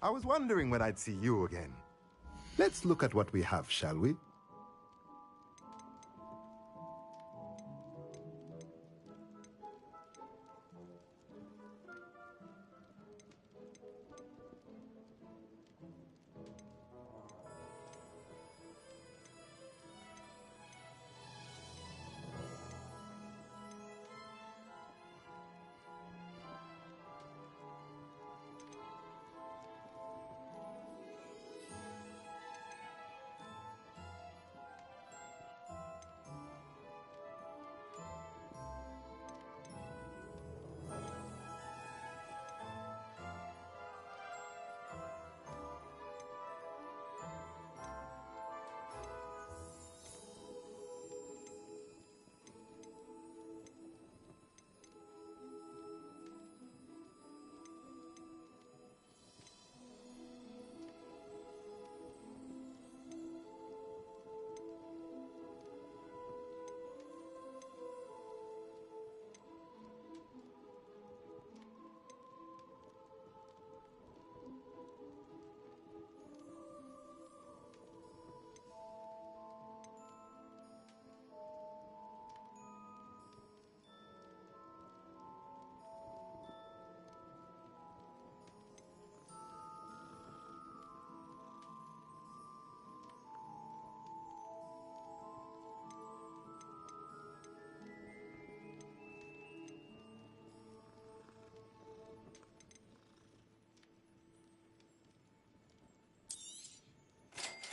I was wondering when I'd see you again. Let's look at what we have, shall we?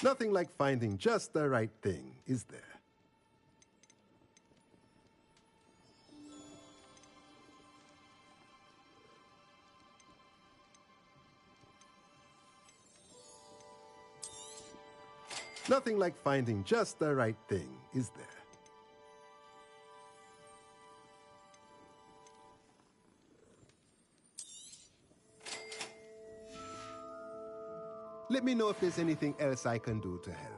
Nothing like finding just the right thing, is there? Nothing like finding just the right thing, is there? Let me know if there's anything else I can do to help.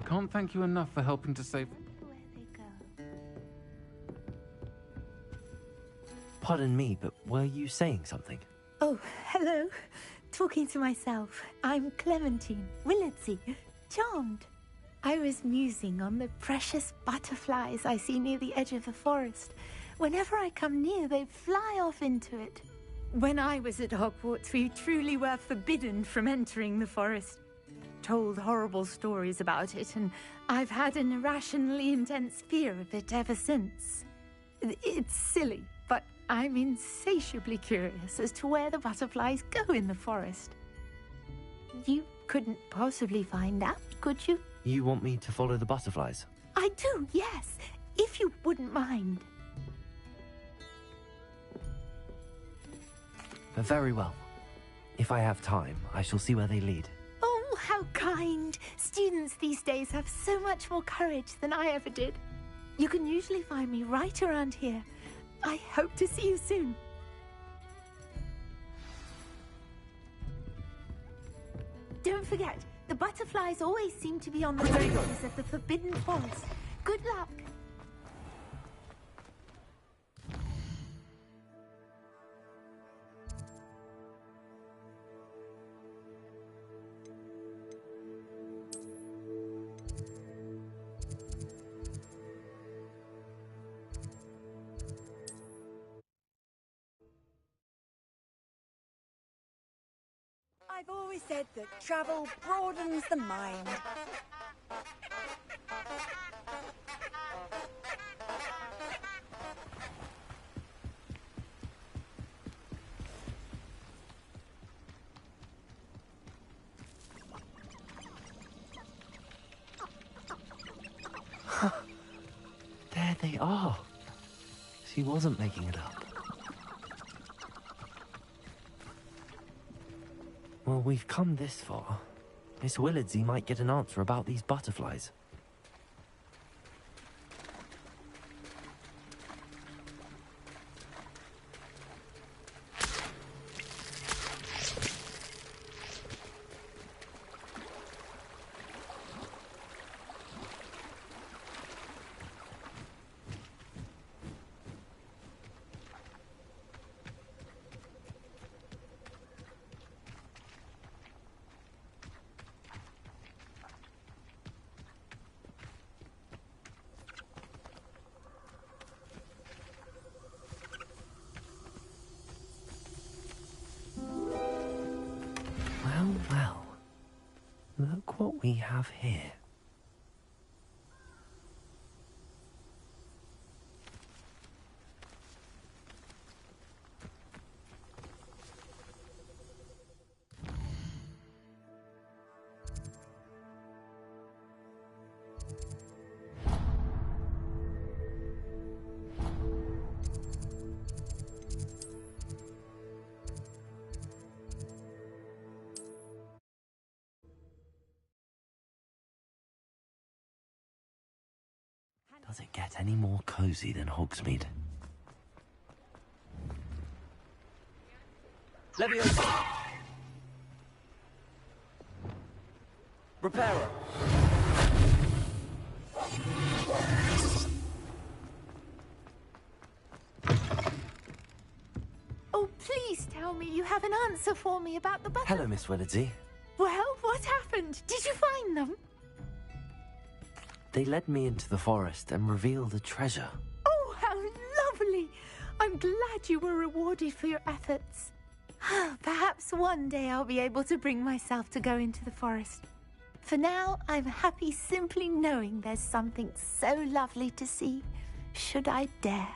Can't thank you enough for helping to save... Pardon me, but were you saying something? Oh, hello. Talking to myself. I'm Clementine, Willardsey, charmed. I was musing on the precious butterflies I see near the edge of the forest. Whenever I come near, they fly off into it. When I was at Hogwarts, we truly were forbidden from entering the forest. Told horrible stories about it, and I've had an irrationally intense fear of it ever since. It's silly, but I'm insatiably curious as to where the butterflies go in the forest. You couldn't possibly find out, could you? You want me to follow the butterflies? I do, yes, if you wouldn't mind. Very well. If I have time, I shall see where they lead. Oh, how kind! Students these days have so much more courage than I ever did. You can usually find me right around here. I hope to see you soon. Don't forget, the butterflies always seem to be on the branches of the Forbidden Forest. Good luck! I've always said that travel broadens the mind. There they are. She wasn't making it up. Well, we've come this far. Miss Willardsey might get an answer about these butterflies. Well, look what we have here. Does it get any more cozy than Hogsmeade? Leviosa! Reparo! me you have an answer for me about the button. Hello, Miss Willardsey. Well, what happened? Did you find them? They led me into the forest and revealed a treasure. Oh, how lovely! I'm glad you were rewarded for your efforts. Perhaps one day I'll be able to bring myself to go into the forest. For now, I'm happy simply knowing there's something so lovely to see, should I dare.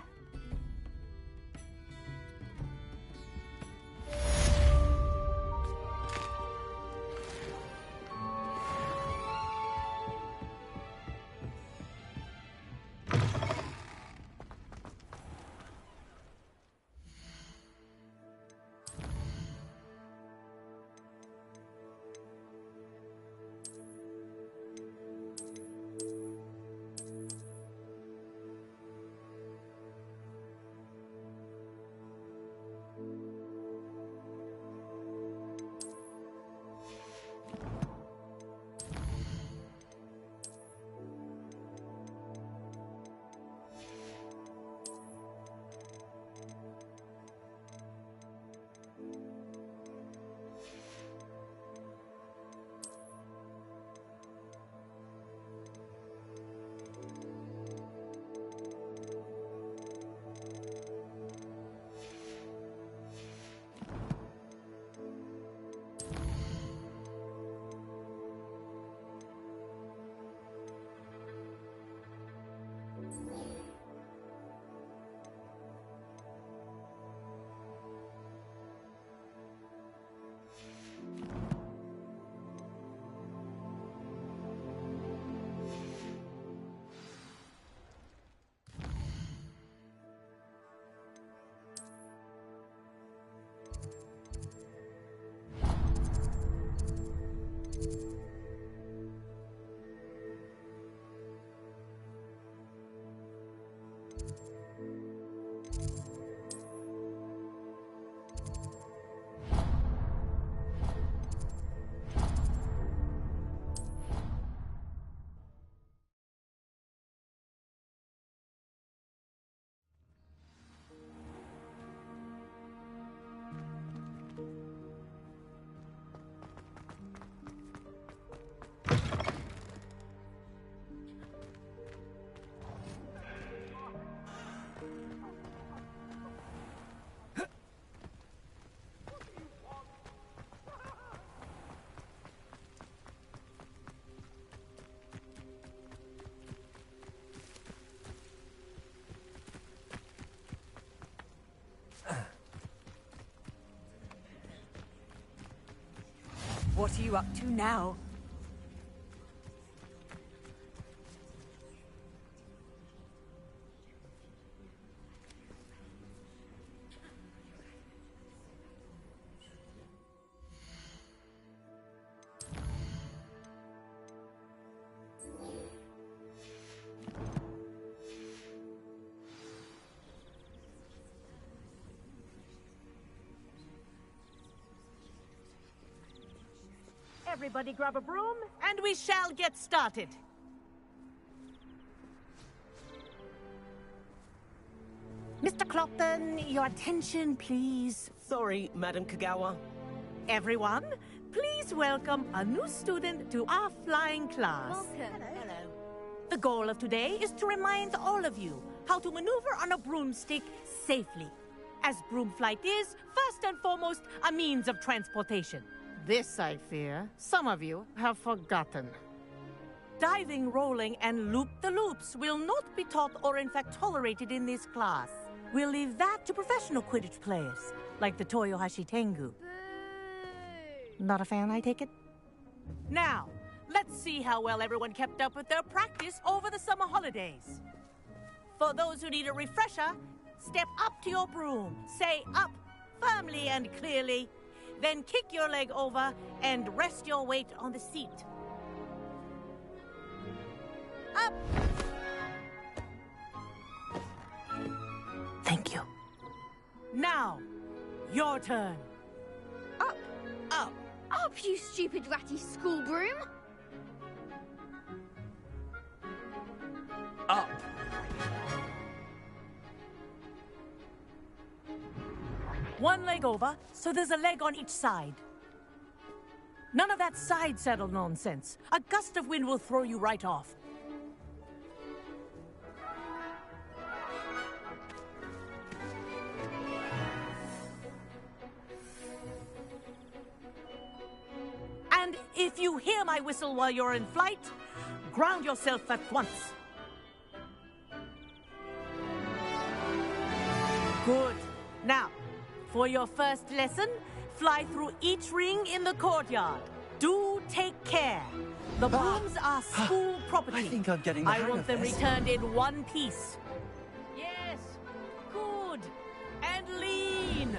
What are you up to now? Everybody grab a broom, and we shall get started. Mr. Clopton, your attention, please. Sorry, Madam Kagawa. Everyone, please welcome a new student to our flying class. Welcome. Hello. The goal of today is to remind all of you how to maneuver on a broomstick safely, as broom flight is, first and foremost, a means of transportation. This, I fear, some of you have forgotten. Diving, rolling, and loop-the-loops will not be taught or in fact tolerated in this class. We'll leave that to professional Quidditch players, like the Toyohashi Tengu. Not a fan, I take it? Now, let's see how well everyone kept up with their practice over the summer holidays. For those who need a refresher, step up to your broom, say up firmly and clearly, then kick your leg over and rest your weight on the seat. Up! Thank you. Now, your turn. Up! Up! Up, you stupid ratty school broom! Up! One leg over, so there's a leg on each side. None of that side saddle nonsense. A gust of wind will throw you right off. And if you hear my whistle while you're in flight, ground yourself at once. Good. Now, for your first lesson, fly through each ring in the courtyard. Do take care. The brooms are school property. I think I'm getting the hang I want of them this. returned in one piece. Yes. Good. And lean.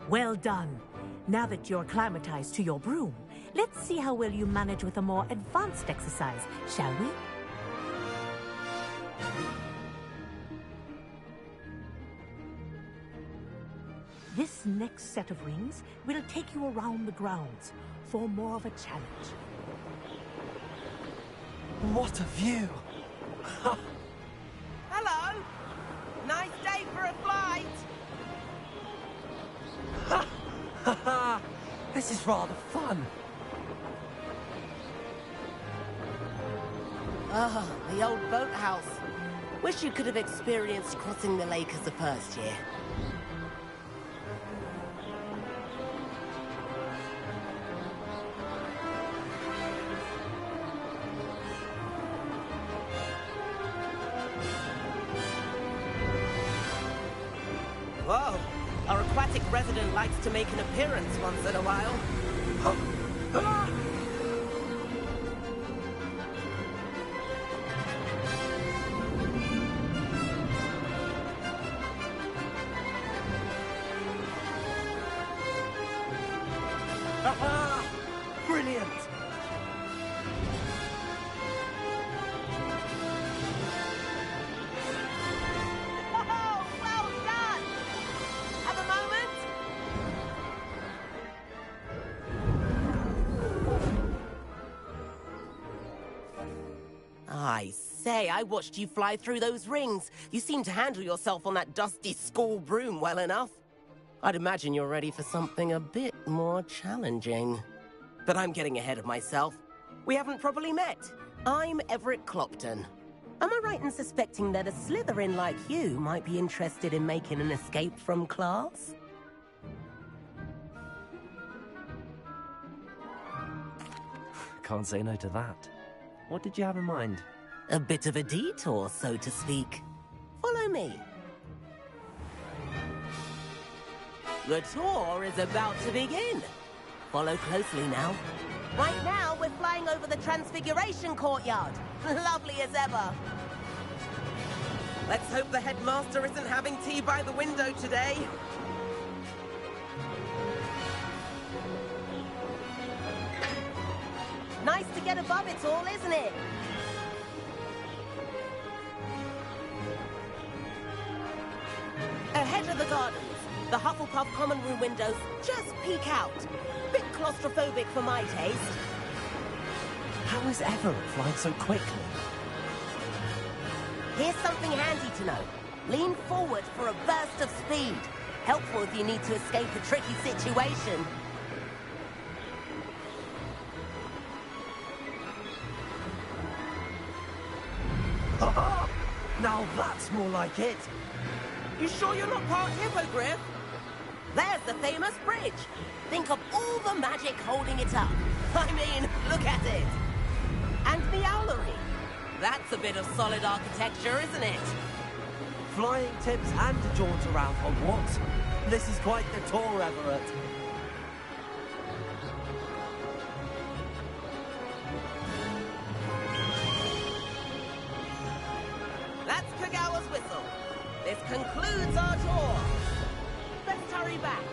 Well done. Now that you're acclimatized to your broom, let's see how well you manage with a more advanced exercise, shall we? This next set of rings will take you around the grounds for more of a challenge. What a view! Hello! Nice day for a flight! This is rather fun. Ah, the old boathouse. Wish you could have experienced crossing the lake as a first year. Whoa! Our aquatic resident likes to make an appearance once in a while. Brilliant! Oh, well done! Have a moment? I say, I watched you fly through those rings. You seem to handle yourself on that dusty school broom well enough. I'd imagine you're ready for something a bit more challenging. But I'm getting ahead of myself. We haven't properly met. I'm Everett Clopton. Am I right in suspecting that a Slytherin like you might be interested in making an escape from class? Can't say no to that. What did you have in mind? A bit of a detour, so to speak. Follow me. The tour is about to begin. Follow closely now. Right now, we're flying over the Transfiguration Courtyard. Lovely as ever. Let's hope the headmaster isn't having tea by the window today. Nice to get above it all, isn't it? Ahead of the gardens, the Hufflepuff common room windows just peek out. Bit claustrophobic for my taste. How is Everett flying so quickly? Here's something handy to know. Lean forward for a burst of speed. Helpful if you need to escape a tricky situation. Now that's more like it. You sure you're not part hippogriff? There's the famous bridge. Think of all the magic holding it up. I mean, look at it. And the owlery. That's a bit of solid architecture, isn't it? Flying tips and a jaunt around Hogwarts. This is quite the tour, Everett. That's Kagawa's whistle. This concludes our tour. Let's hurry back.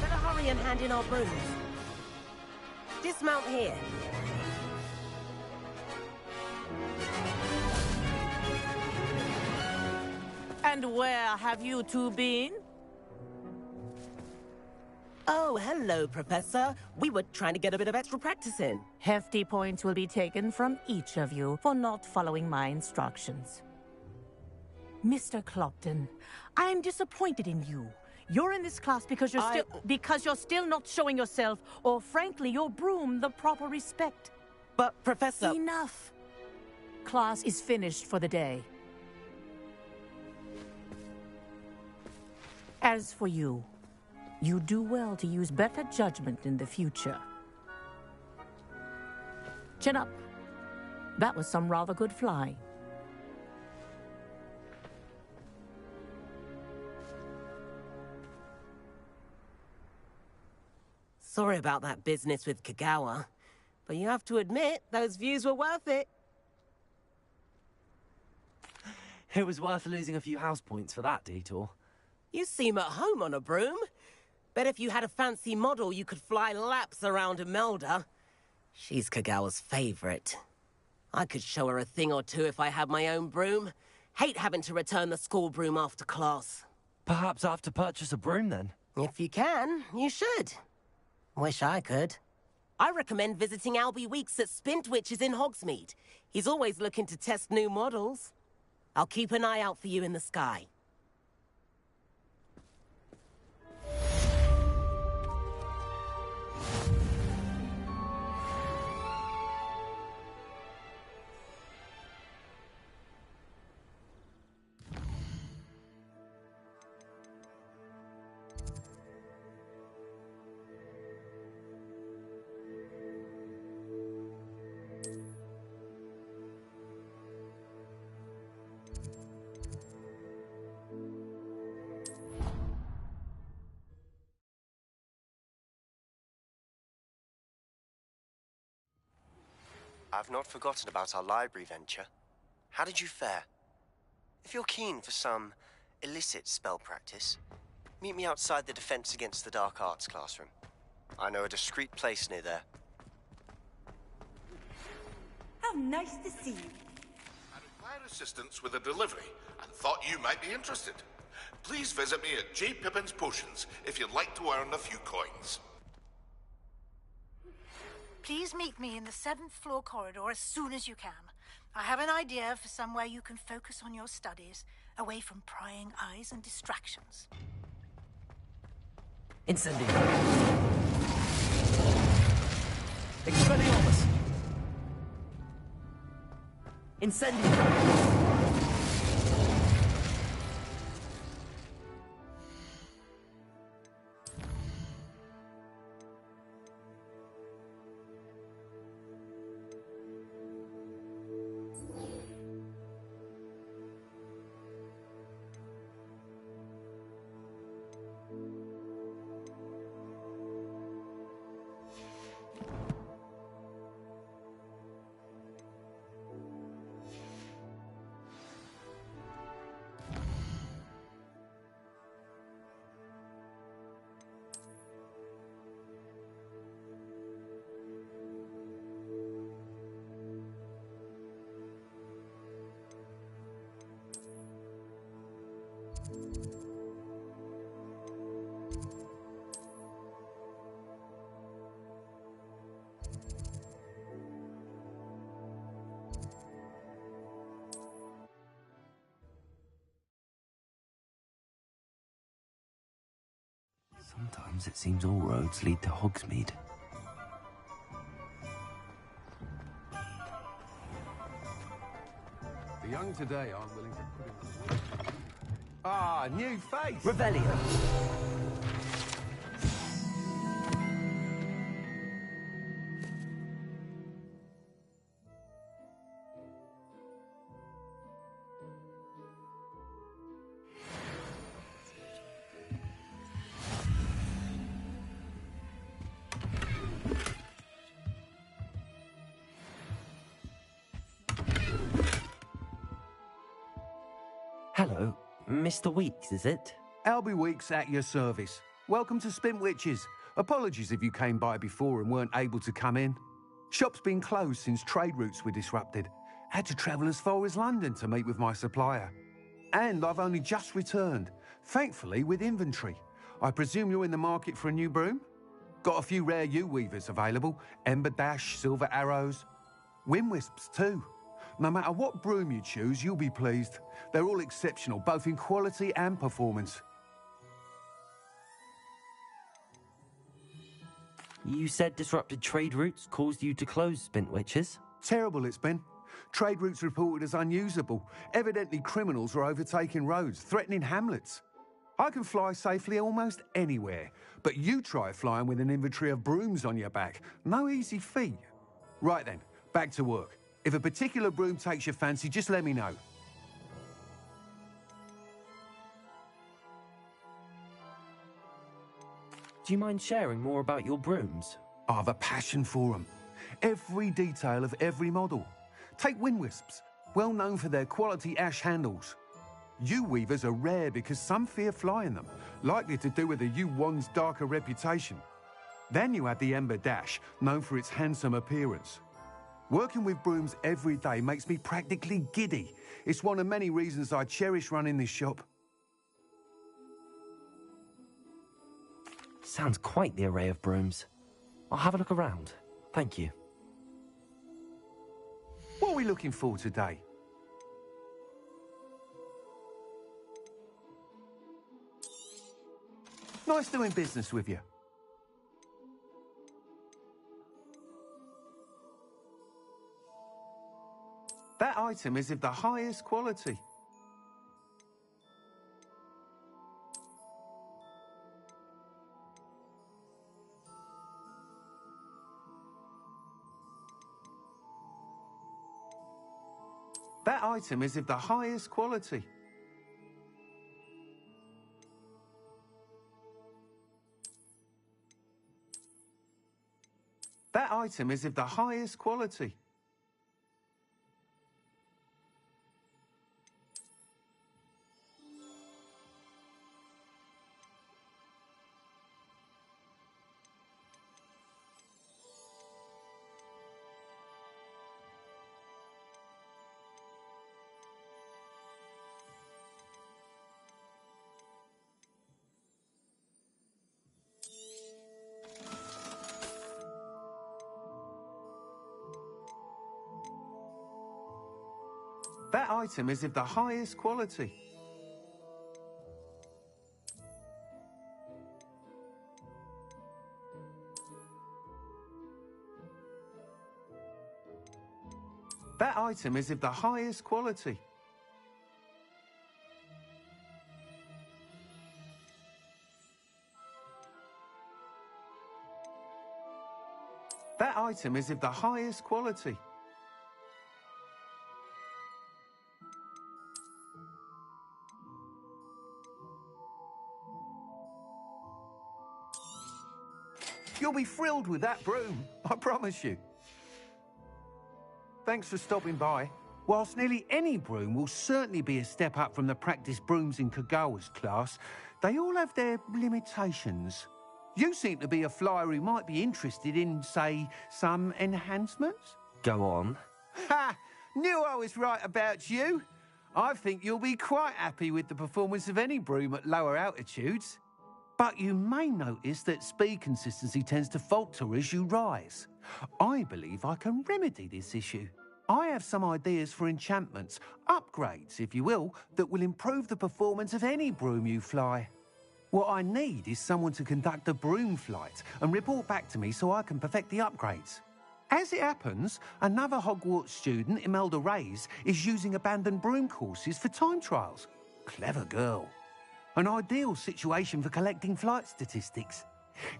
Better hurry and hand in our brooms. Dismount here. And where have you two been? Oh, hello, Professor. We were trying to get a bit of extra practice in. Hefty points will be taken from each of you for not following my instructions. Mr. Clopton, I am disappointed in you. You're in this class because you're still not showing yourself, or frankly, your broom, the proper respect. But, Professor... Enough. Class is finished for the day. As for you, you do well to use better judgment in the future. Chin up. That was some rather good flying. Sorry about that business with Kagawa, but you have to admit, those views were worth it. It was worth losing a few house points for that detour. You seem at home on a broom. Bet if you had a fancy model, you could fly laps around Imelda. She's Kagawa's favorite. I could show her a thing or two if I had my own broom. Hate having to return the school broom after class. Perhaps I have to purchase a broom then? If you can, you should. Wish I could. I recommend visiting Albie Weeks at Spintwitches in Hogsmeade. He's always looking to test new models. I'll keep an eye out for you in the sky. I've not forgotten about our library venture. How did you fare? If you're keen for some illicit spell practice, meet me outside the Defense Against the Dark Arts classroom. I know a discreet place near there. How nice to see you. I require assistance with a delivery and thought you might be interested. Please visit me at J. Pippin's Potions if you'd like to earn a few coins. Please meet me in the 7th floor corridor as soon as you can. I have an idea for somewhere you can focus on your studies, away from prying eyes and distractions. Incendio. Expelliarmus. Incendio. Sometimes it seems all roads lead to Hogsmeade. The young today aren't willing to put in the work. Ah, new face! Revelio. Hello, Mr. Weeks, is it? Albie Weeks at your service. Welcome to Spintwitches. Apologies if you came by before and weren't able to come in. Shop's been closed since trade routes were disrupted. Had to travel as far as London to meet with my supplier. And I've only just returned, thankfully with inventory. I presume you're in the market for a new broom? Got a few rare U-weavers available. Ember Dash, Silver Arrows. Wind Wisps too. No matter what broom you choose, you'll be pleased. They're all exceptional, both in quality and performance. You said disrupted trade routes caused you to close Spintwitches? Terrible it's been. Trade routes reported as unusable. Evidently criminals are overtaking roads, threatening hamlets. I can fly safely almost anywhere, but you try flying with an inventory of brooms on your back. No easy feat. Right then, back to work. If a particular broom takes your fancy, just let me know. Do you mind sharing more about your brooms? I have a passion for them. Every detail of every model. Take Wind Wisps, well known for their quality ash handles. U-weavers are rare because some fear flying them, likely to do with the U-Wand's darker reputation. Then you have the Ember Dash, known for its handsome appearance. Working with brooms every day makes me practically giddy. It's one of many reasons I cherish running this shop. Sounds quite the array of brooms. I'll have a look around. Thank you. What are we looking for today? Nice doing business with you. That item is of the highest quality. That item is of the highest quality. That item is of the highest quality. That item is of the highest quality. That item is of the highest quality. That item is of the highest quality. You'll be thrilled with that broom, I promise you. Thanks for stopping by. Whilst nearly any broom will certainly be a step up from the practice brooms in Kagawa's class, they all have their limitations. You seem to be a flyer who might be interested in, say, some enhancements? Go on. Ha! Knew I was right about you. I think you'll be quite happy with the performance of any broom at lower altitudes. But you may notice that speed consistency tends to falter as you rise. I believe I can remedy this issue. I have some ideas for enchantments, upgrades, if you will, that will improve the performance of any broom you fly. What I need is someone to conduct a broom flight and report back to me so I can perfect the upgrades. As it happens, another Hogwarts student, Imelda Reyes, is using abandoned broom courses for time trials. Clever girl. An ideal situation for collecting flight statistics.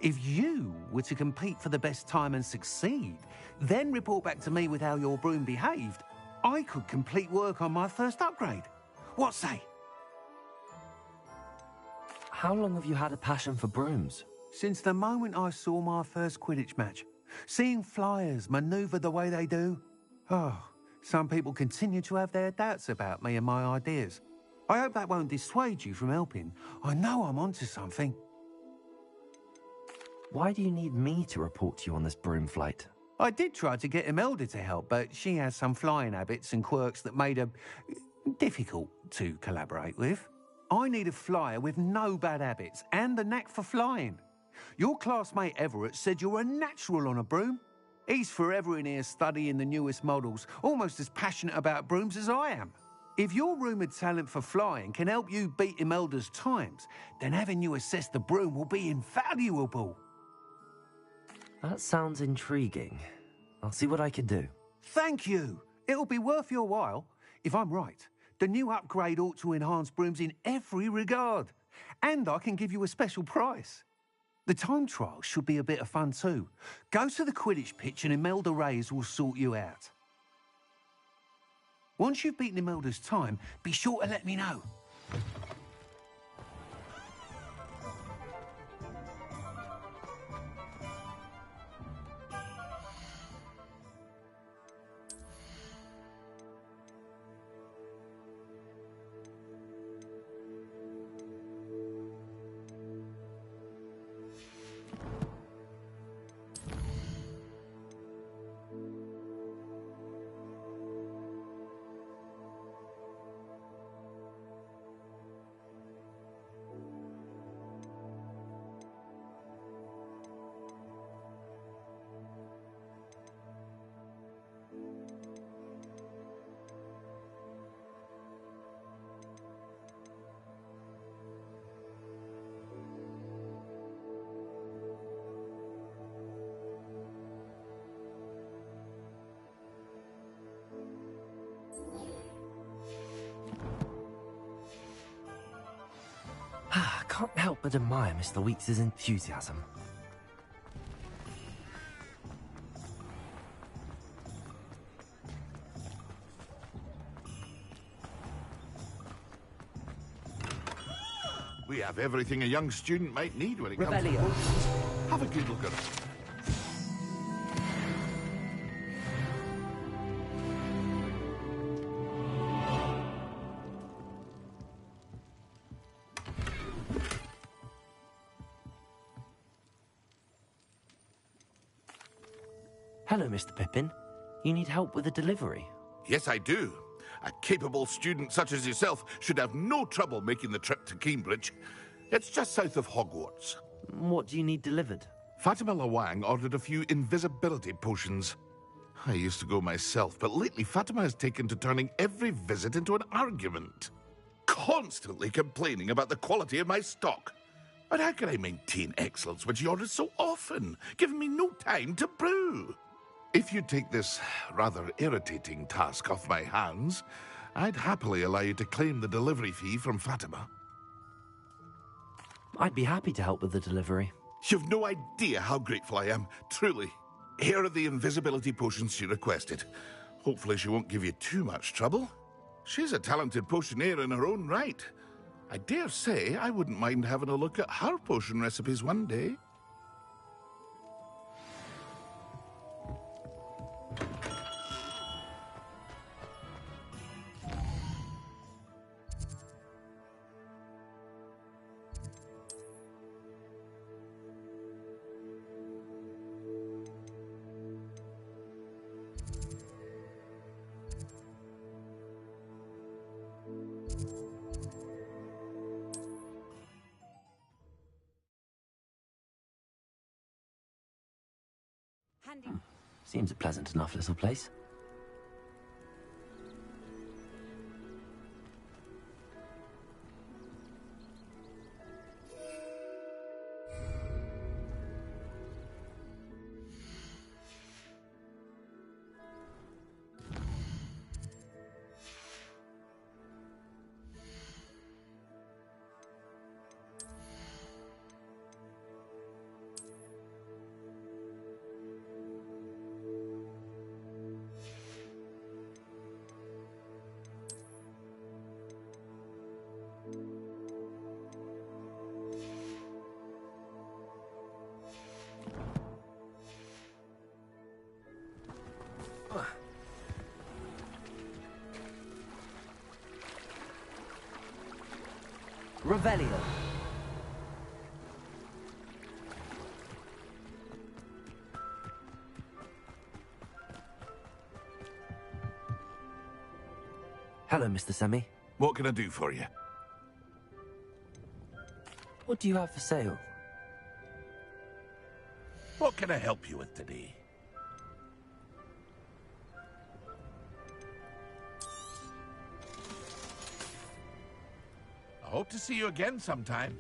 If you were to compete for the best time and succeed, then report back to me with how your broom behaved, I could complete work on my first upgrade. What say? How long have you had a passion for brooms? Since the moment I saw my first Quidditch match. Seeing flyers manoeuvre the way they do. Oh, some people continue to have their doubts about me and my ideas. I hope that won't dissuade you from helping. I know I'm onto something. Why do you need me to report to you on this broom flight? I did try to get Imelda to help, but she has some flying habits and quirks that made her difficult to collaborate with. I need a flyer with no bad habits and the knack for flying. Your classmate Everett said you're a natural on a broom. He's forever in here studying the newest models, almost as passionate about brooms as I am. If your rumoured talent for flying can help you beat Imelda's times, then having you assess the broom will be invaluable. That sounds intriguing. I'll see what I can do. Thank you. It'll be worth your while. If I'm right, the new upgrade ought to enhance brooms in every regard. And I can give you a special price. The time trial should be a bit of fun too. Go to the Quidditch pitch and Imelda Reyes will sort you out. Once you've beaten Imelda's time, be sure to let me know. I can't help but admire Mr. Weeks' enthusiasm. We have everything a young student might need when it comes to Rebellion. books. Have a good look at it. Hello, Mr. Pippin. You need help with a delivery? Yes, I do. A capable student such as yourself should have no trouble making the trip to Cambridge. It's just south of Hogwarts. What do you need delivered? Fatima Lawang ordered a few invisibility potions. I used to go myself, but lately Fatima has taken to turning every visit into an argument. Constantly complaining about the quality of my stock. But how can I maintain excellence when she orders so often, giving me no time to brew? If you take this rather irritating task off my hands, I'd happily allow you to claim the delivery fee from Fatima. I'd be happy to help with the delivery. You've no idea how grateful I am, truly. Here are the invisibility potions she requested. Hopefully she won't give you too much trouble. She's a talented potioneer in her own right. I dare say I wouldn't mind having a look at her potion recipes one day. Seems a pleasant enough little place. Revelio. Hello, Mr. Semi. What can I do for you? What do you have for sale? What can I help you with today? I hope to see you again sometime.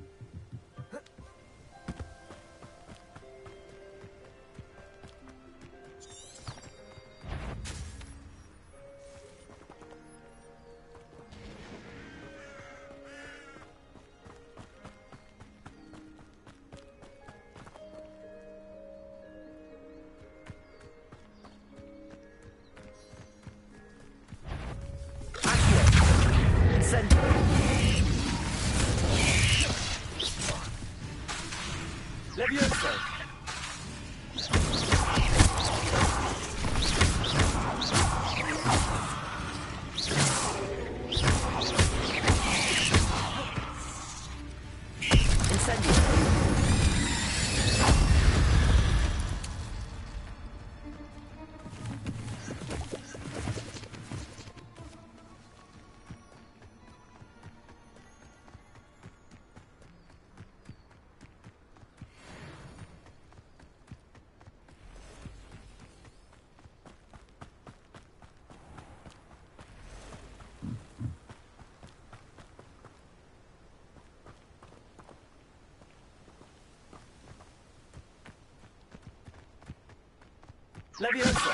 Levioso!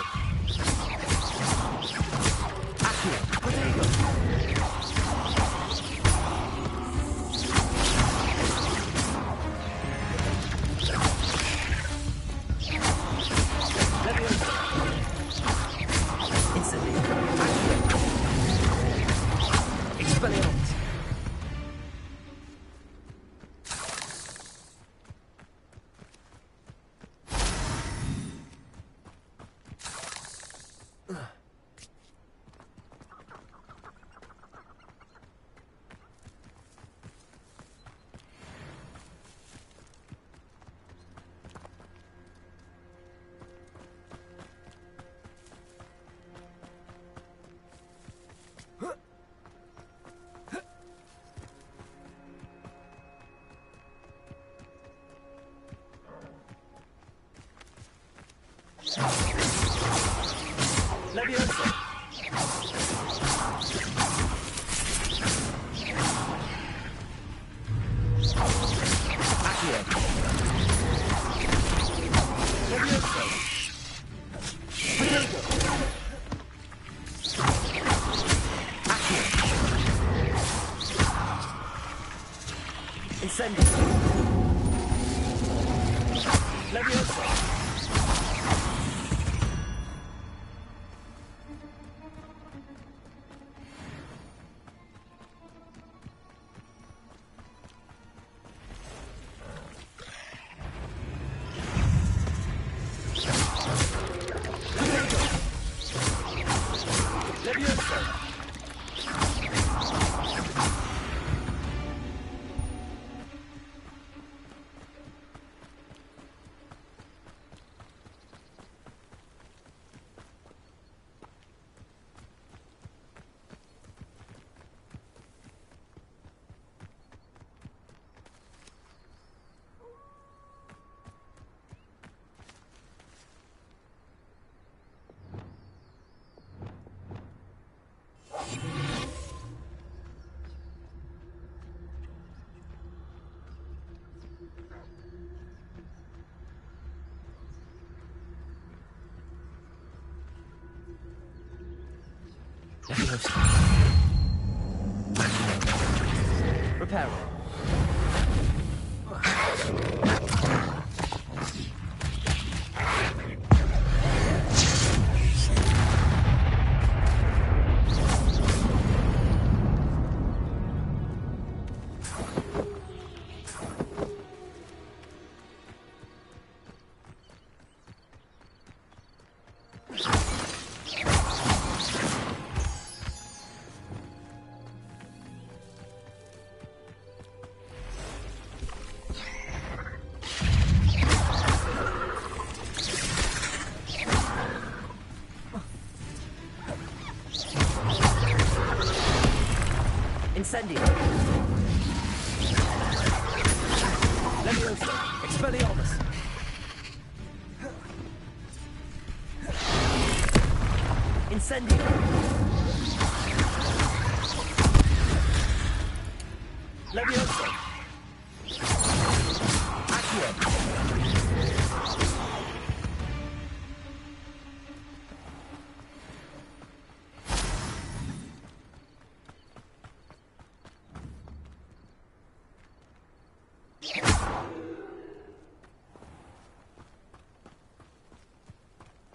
Accio! Protego! Levioso! Incendio! Accio! Expelliarmus! Levioso! Accio! Levioso! Prego! Accio! Incendio! Levioso! Repair. Incendio! Expelliarmus! Incendio! Levioso! Accio!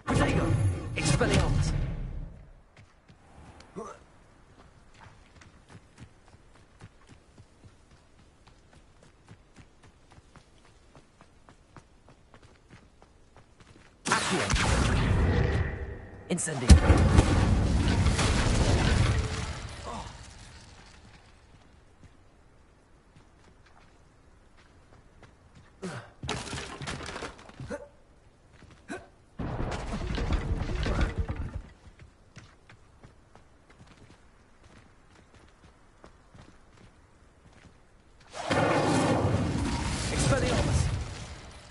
Protego! Expelliarmus! Incendio. Expelliarmus.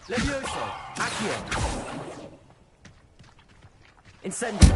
Levioso. Accio. Incendio.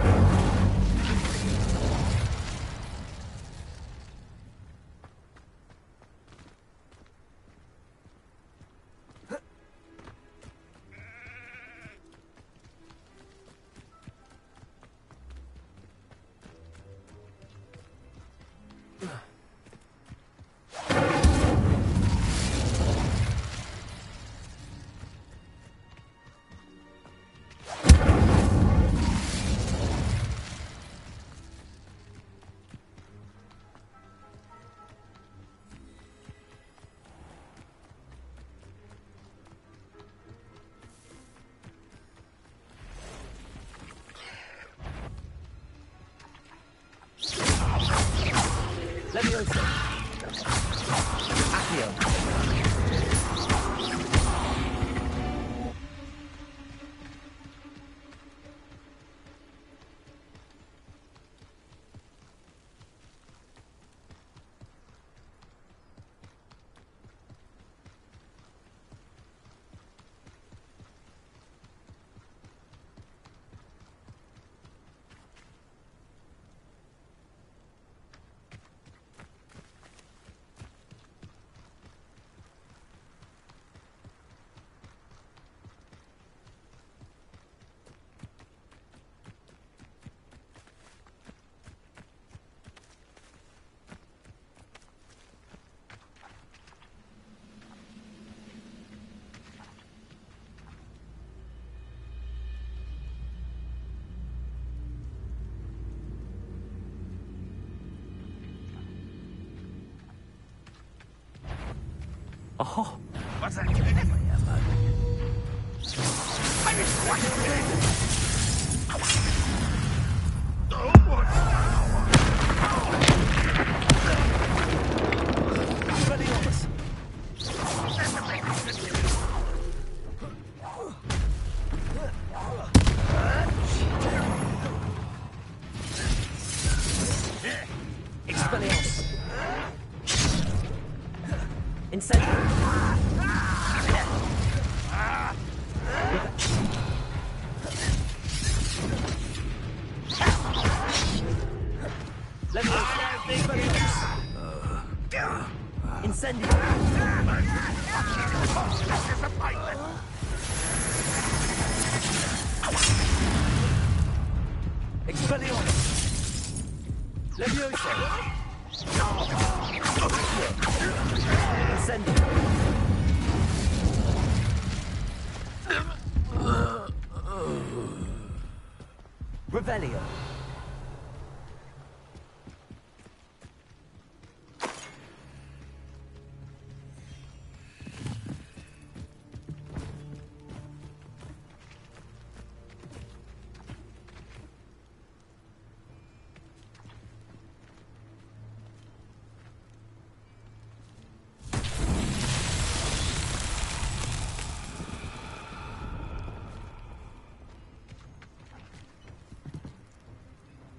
Levioso. Accio. Oh. What's that? Expelliarmus. Expelliarmus. Incendio. Incendio. Expelliarmus. Levioso. Incendio. Revelio.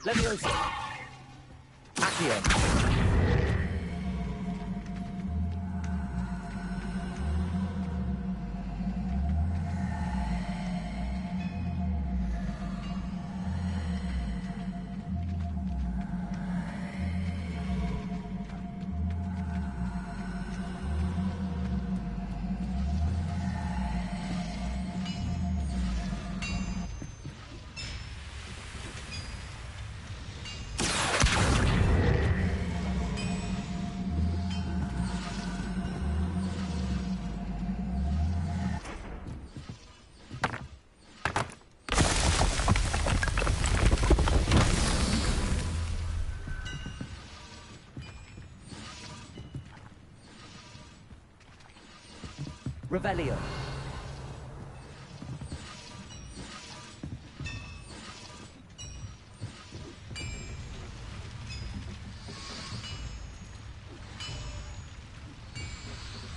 Levioso. Accio. Revelio.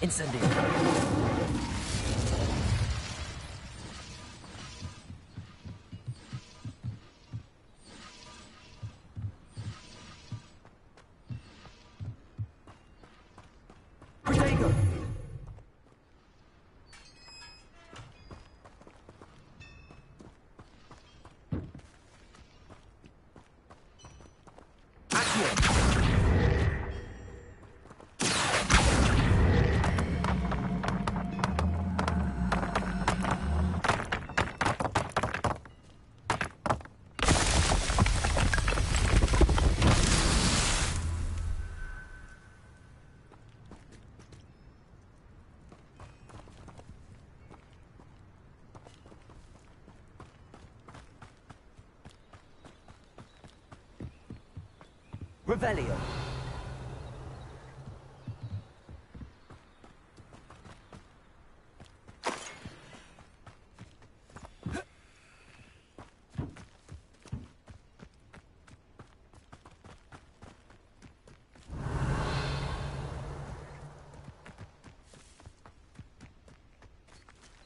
Incendio. Protego. Revelio.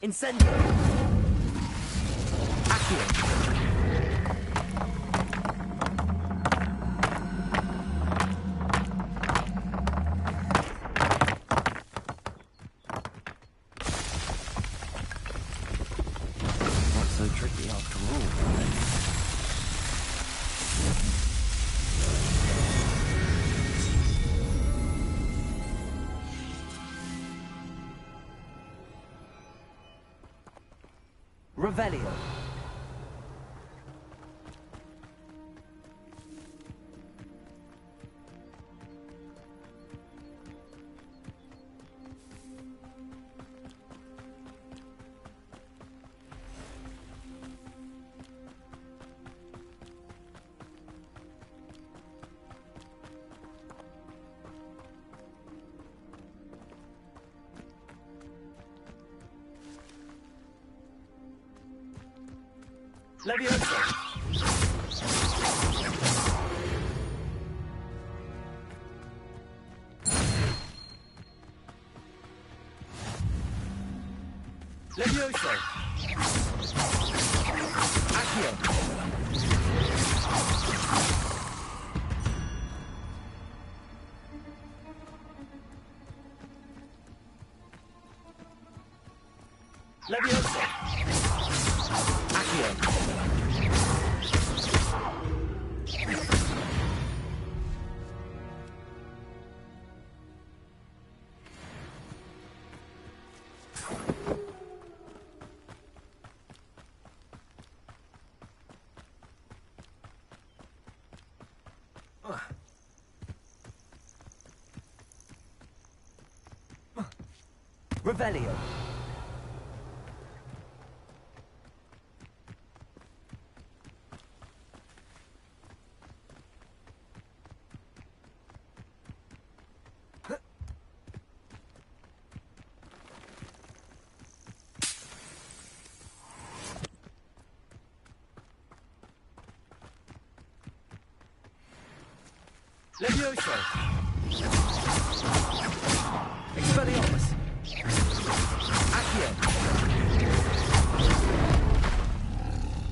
Incendio. Accio. Tricky after all. Revelio. Levioso. Levioso. Accio. Levioso. Accio. Revelio. Levioso. Expelliarmus. Accio.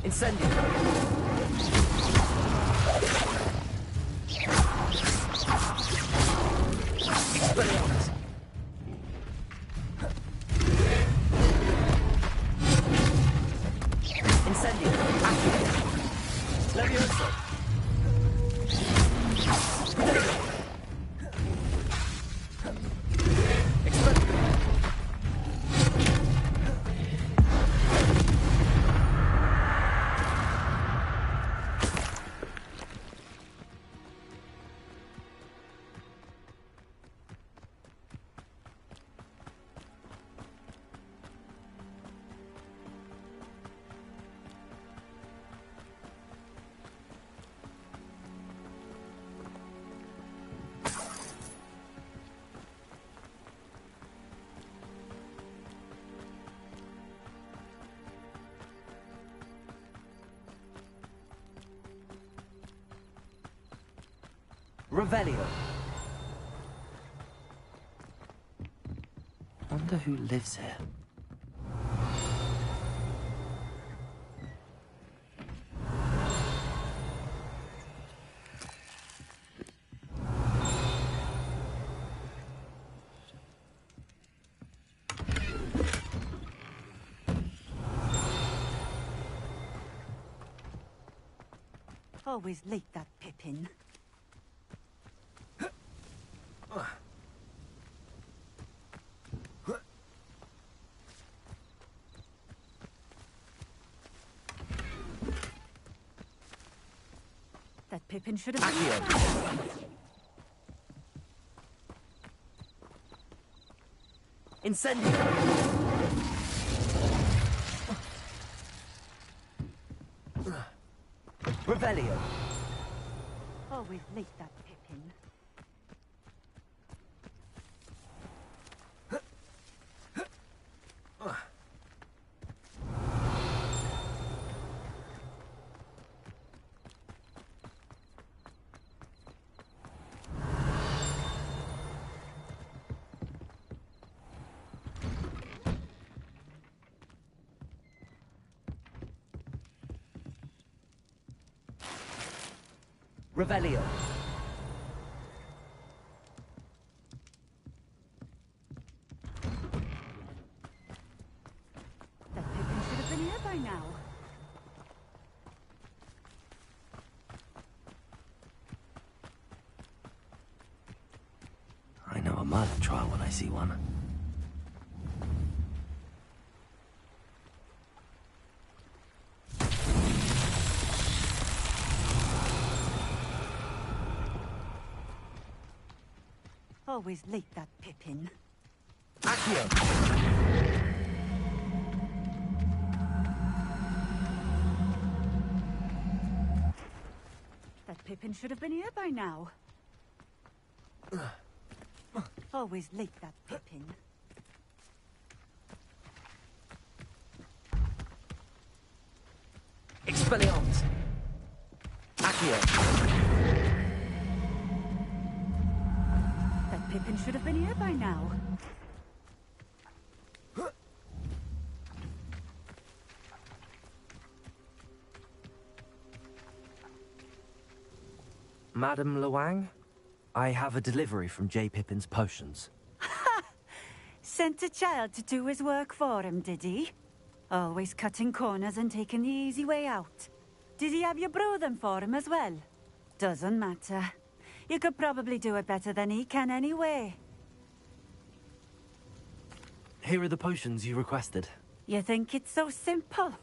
Incendio. Expelliarmus. Incendio. Accio. Levioso. Revelio. Wonder who lives here. Always late, that Pippin. That Pippin should have been... Incendio! Revelio. Always late, that Pippin. Revelio. That Pippin should have been here by now. I know a murder trial when I see one. Always late, that Pippin. Accio! That Pippin should have been here by now. Always late, that Pippin. Expelliarmus! Accio! That Pippin should have been here by now. Madame Luang, I have a delivery from J. Pippin's potions. Sent a child to do his work for him, did he? Always cutting corners and taking the easy way out. Did he have you brew them for him as well? Doesn't matter. You could probably do it better than he can anyway. Here are the potions you requested. You think it's so simple?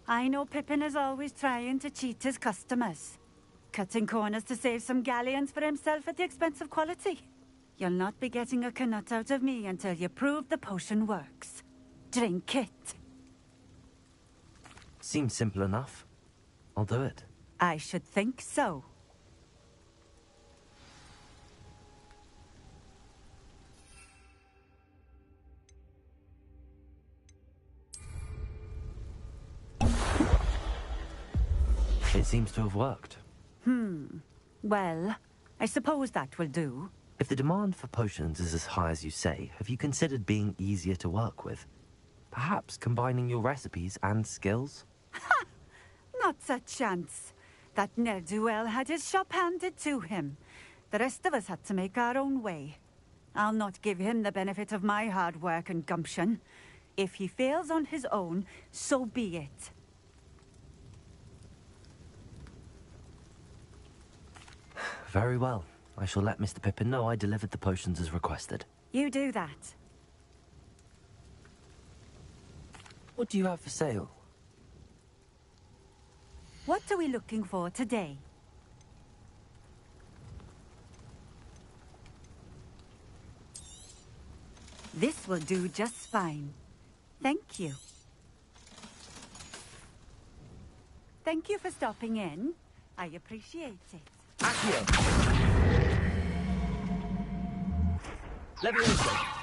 I know Pippin is always trying to cheat his customers. Cutting corners to save some galleons for himself at the expense of quality. You'll not be getting a canut out of me until you prove the potion works. Drink it. Seems simple enough. I'll do it. I should think so. It seems to have worked. Well, I suppose that will do. If the demand for potions is as high as you say, have you considered being easier to work with? Perhaps combining your recipes and skills? Not a chance. That ne'er-do-well had his shop handed to him. The rest of us had to make our own way. I'll not give him the benefit of my hard work and gumption. If he fails on his own, so be it. Very well. I shall let Mr. Pippin know I delivered the potions as requested. You do that. What do you have for sale? What are we looking for today? This will do just fine. Thank you. Thank you for stopping in. I appreciate it. Accio! Levioso!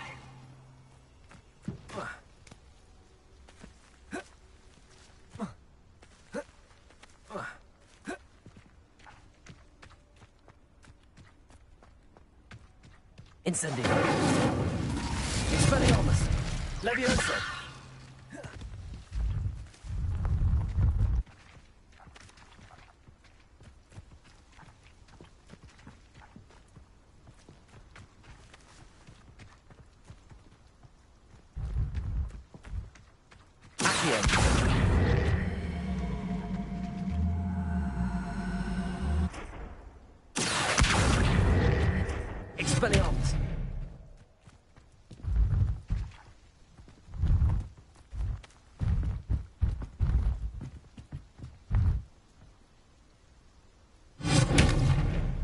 Incendio. Expelliarmus. Levioso. Expelliarmus.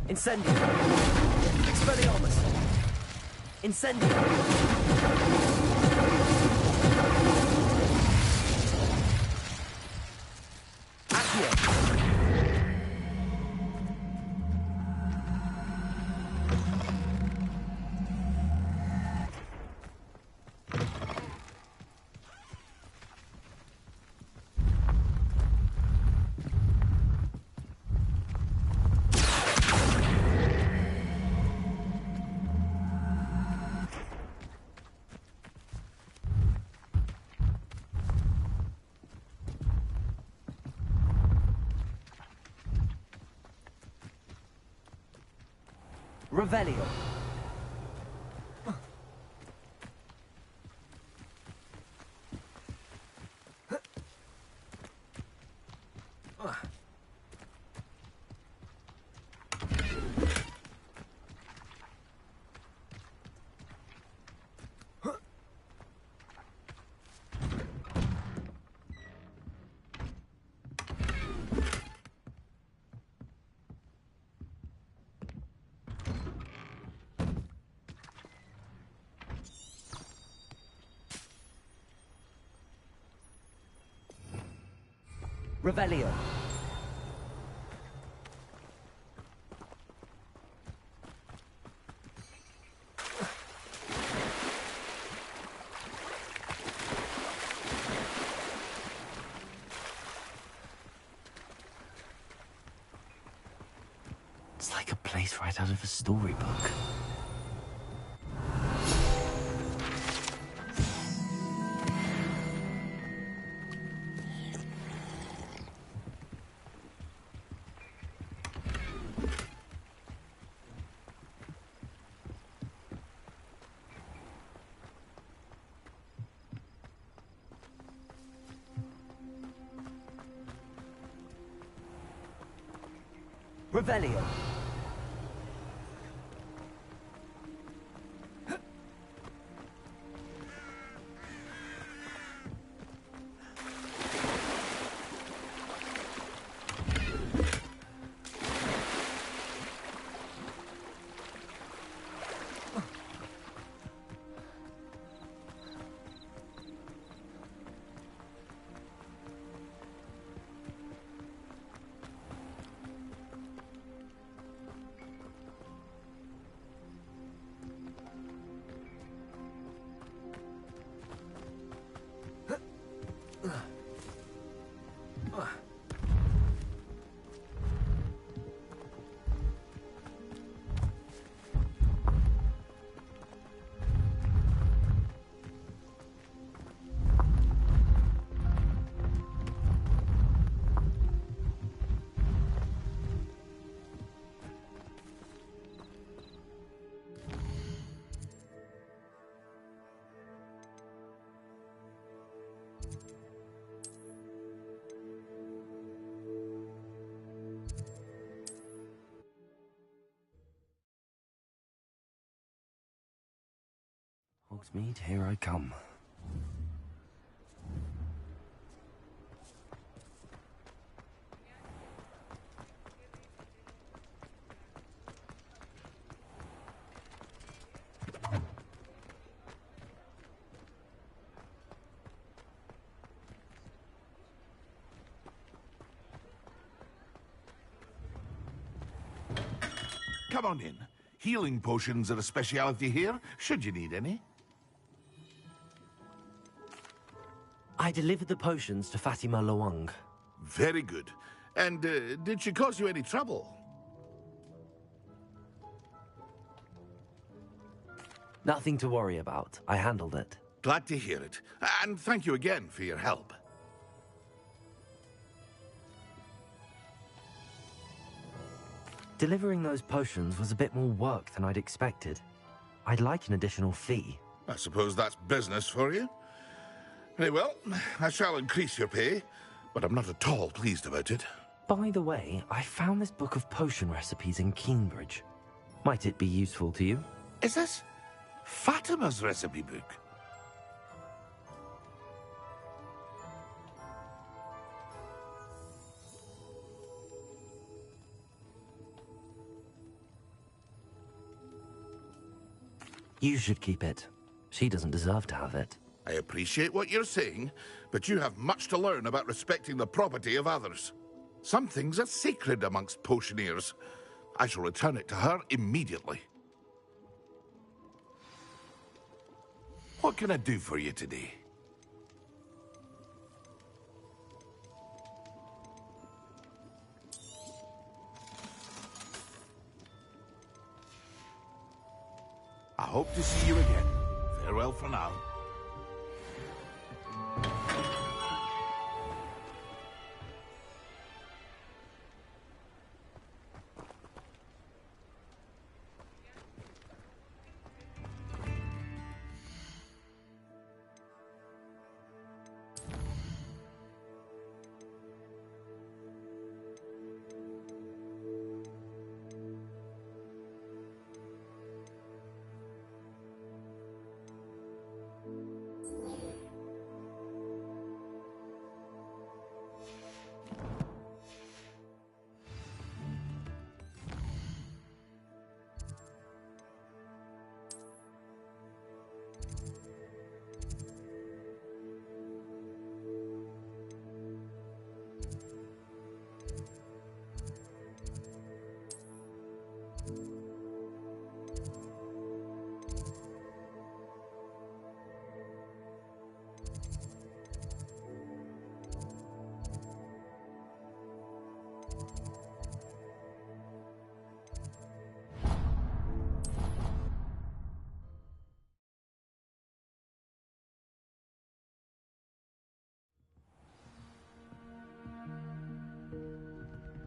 Incendio. Expelliarmus. Incendio. Revelio. Revelio. It's like a place right out of a storybook. Revelio. Hogsmeade, here I come. Come on in. Healing potions are a speciality here, should you need any. I delivered the potions to Fatima Lawang. Very good. And did she cause you any trouble? Nothing to worry about. I handled it. Glad to hear it. And thank you again for your help. Delivering those potions was a bit more work than I'd expected. I'd like an additional fee. I suppose that's business for you. Very well, I shall increase your pay, but I'm not at all pleased about it. By the way, I found this book of potion recipes in Cambridge. Might it be useful to you? Is this Fatima's recipe book? You should keep it. She doesn't deserve to have it. I appreciate what you're saying, but you have much to learn about respecting the property of others. Some things are sacred amongst potioneers. I shall return it to her immediately. What can I do for you today? I hope to see you again. Farewell for now.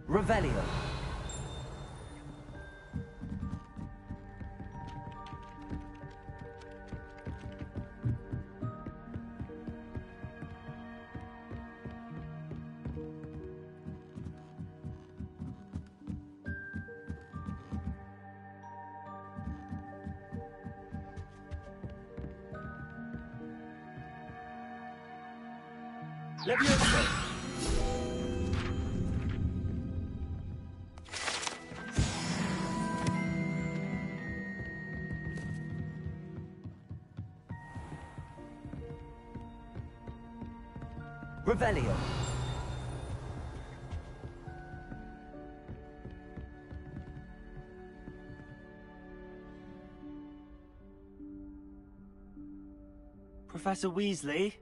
Revelio. Levioso. Revelio. Professor Weasley?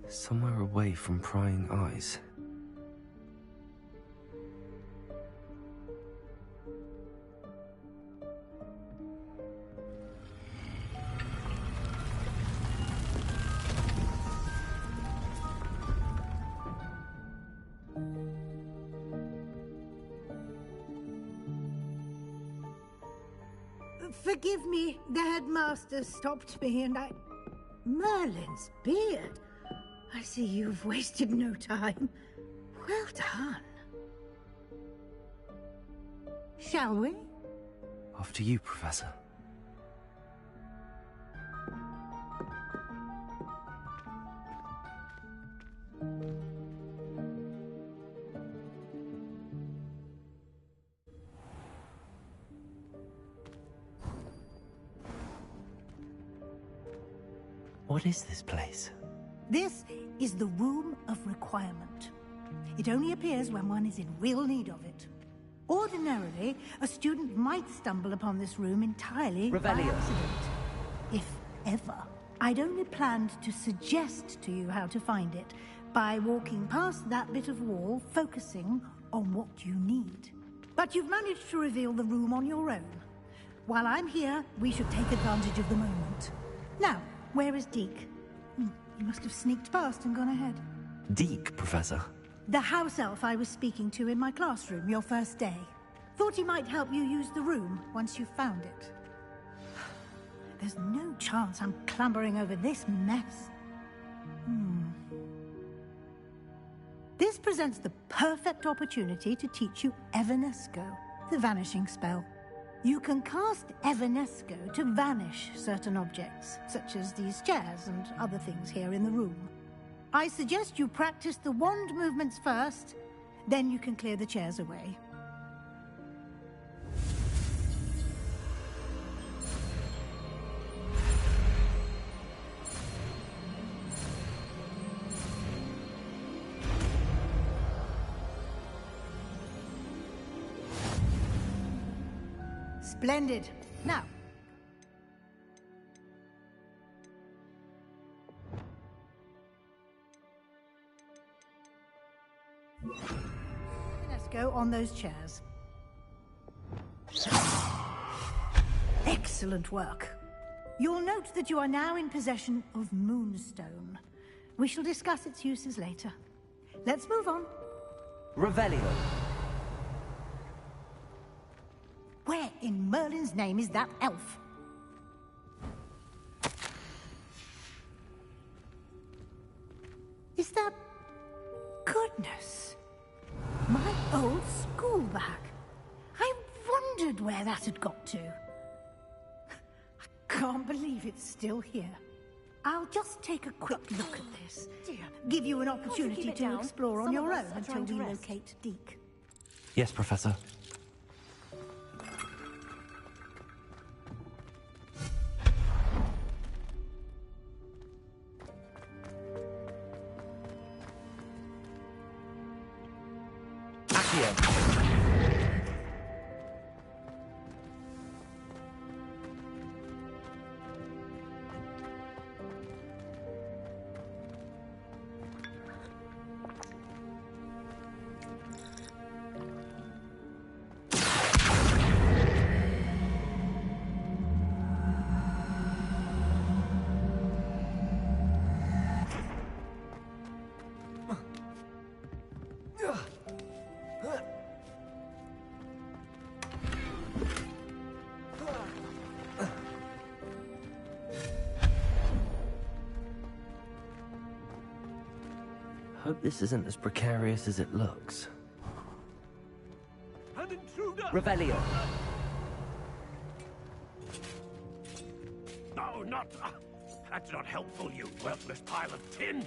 Somewhere away from prying eyes. Forgive me, the headmaster stopped me and I... Merlin's beard. I see you've wasted no time. Well done. Shall we? After you, Professor. What is this place? This is the Room of Requirement. It only appears when one is in real need of it. Ordinarily, a student might stumble upon this room entirely by accident. If ever. I'd only planned to suggest to you how to find it by walking past that bit of wall, focusing on what you need. But you've managed to reveal the room on your own. While I'm here, we should take advantage of the moment. Now, where is Deke? He must have sneaked past and gone ahead. Deke, Professor. The house elf I was speaking to in my classroom your first day. Thought he might help you use the room once you found it. There's no chance I'm clambering over this mess. This presents the perfect opportunity to teach you Evanesco, the vanishing spell. You can cast Evanesco to vanish certain objects, such as these chairs and other things here in the room. I suggest you practice the wand movements first, then you can clear the chairs away. Splendid. Now. Let's go on those chairs. Excellent work. You'll note that you are now in possession of Moonstone. We shall discuss its uses later. Let's move on. Revelio. Where in Merlin's name is that elf? Is that... Goodness! My old school bag. I wondered where that had got to. I can't believe it's still here. I'll just take a quick look at this. Give you an opportunity to explore on your own until we locate Deke. Yes, Professor. Hope this isn't as precarious as it looks. An intruder! Revelio. No, not... that's not helpful, you worthless pile of tin!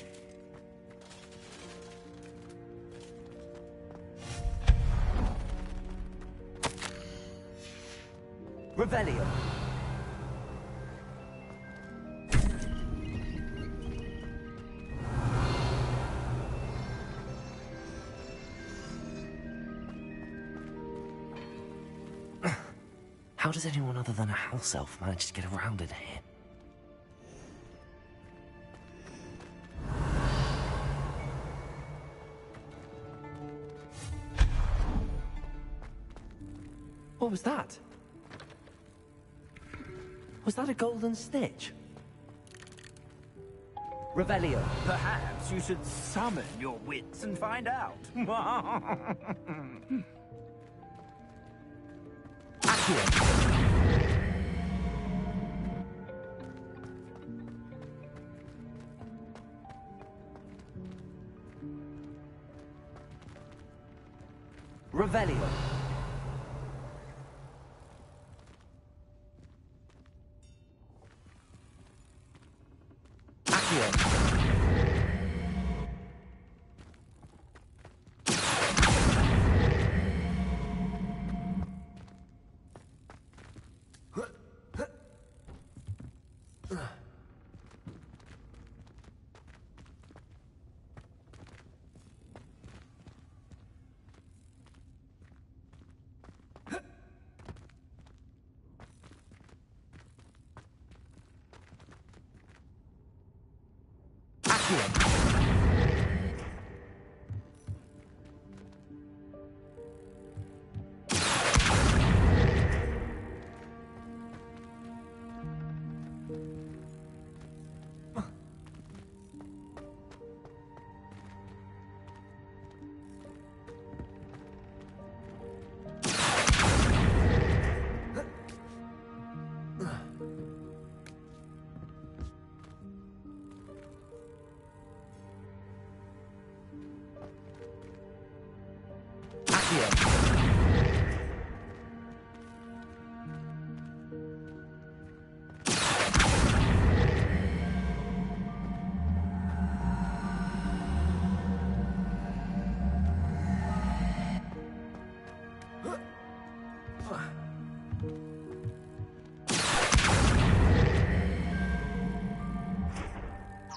Revelio. How does anyone other than a house elf manage to get around in here? What was that? Was that a golden stitch? Revelio. Perhaps you should summon your wits and find out. Revelio.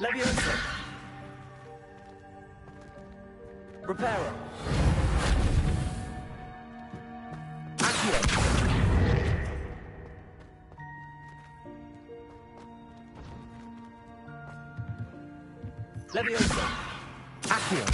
Leviosa. Reparo. Accio. Leviosa. Accio.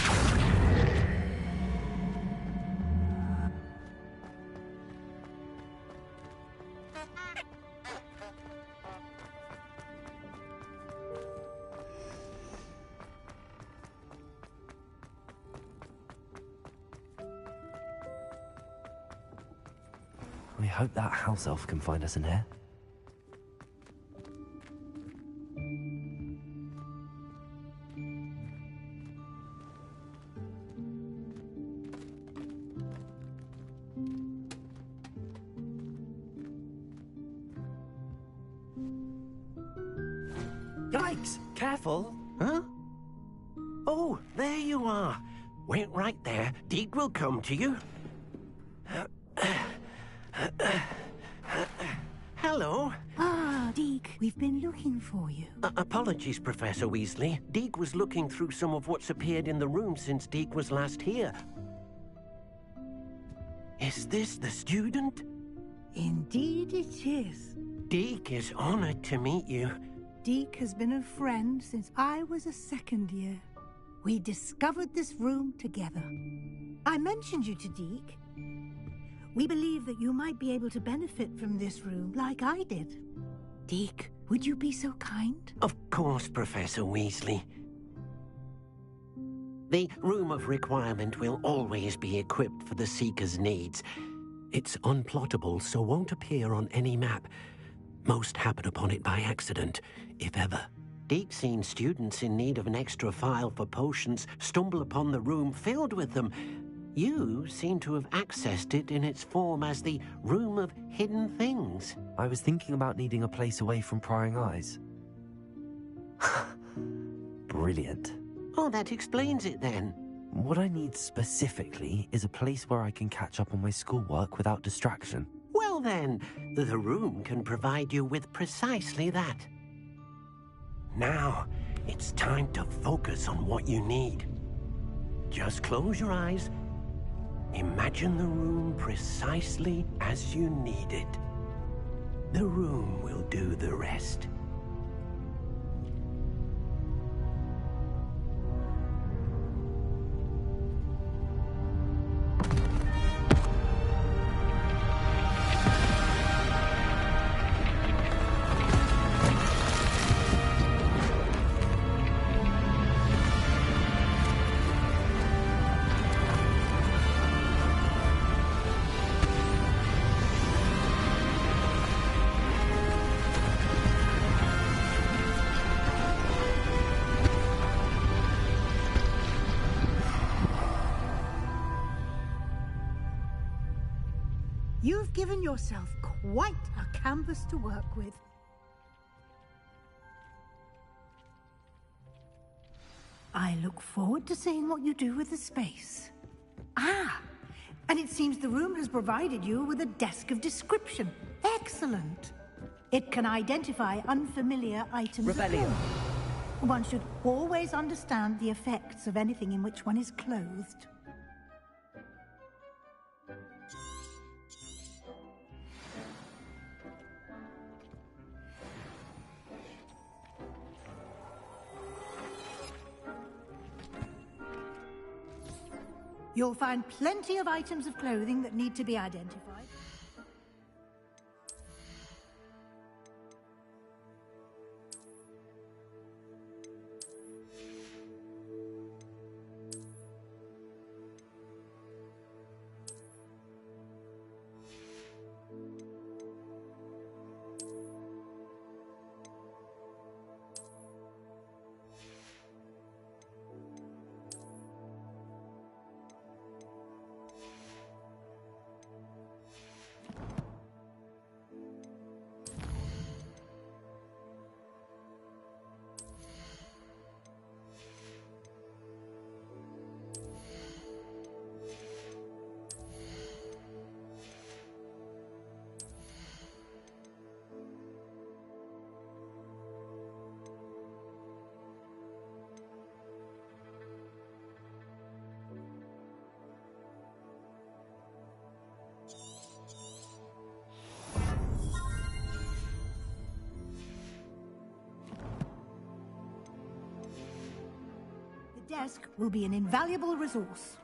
I hope that house elf can find us in here. Yikes! Careful! Huh? Oh, there you are. Wait right there. Deke will come to you. Hello. Ah, Deke, we've been looking for you. Apologies, Professor Weasley. Deke was looking through some of what's appeared in the room since Deke was last here. Is this the student? Indeed it is. Deke is honored to meet you. Deke has been a friend since I was a second year. We discovered this room together. I mentioned you to Deke. We believe that you might be able to benefit from this room like I did. Deke, would you be so kind? Of course, Professor Weasley. The Room of Requirement will always be equipped for the Seeker's needs. It's unplottable, so won't appear on any map. Most happen upon it by accident, if ever. Deke's seen students in need of an extra file for potions stumble upon the room filled with them. You seem to have accessed it in its form as the Room of Hidden Things. I was thinking about needing a place away from prying eyes. Brilliant. Oh, that explains it then. What I need specifically is a place where I can catch up on my schoolwork without distraction. Well then, the room can provide you with precisely that. Now, it's time to focus on what you need. Just close your eyes. Imagine the room precisely as you need it. The room will do the rest. You've given yourself quite a canvas to work with. I look forward to seeing what you do with the space. Ah, and it seems the room has provided you with a desk of description. Excellent. It can identify unfamiliar items. Rebellion. One should always understand the effects of anything in which one is clothed. You'll find plenty of items of clothing that need to be identified. desk will be an invaluable resource.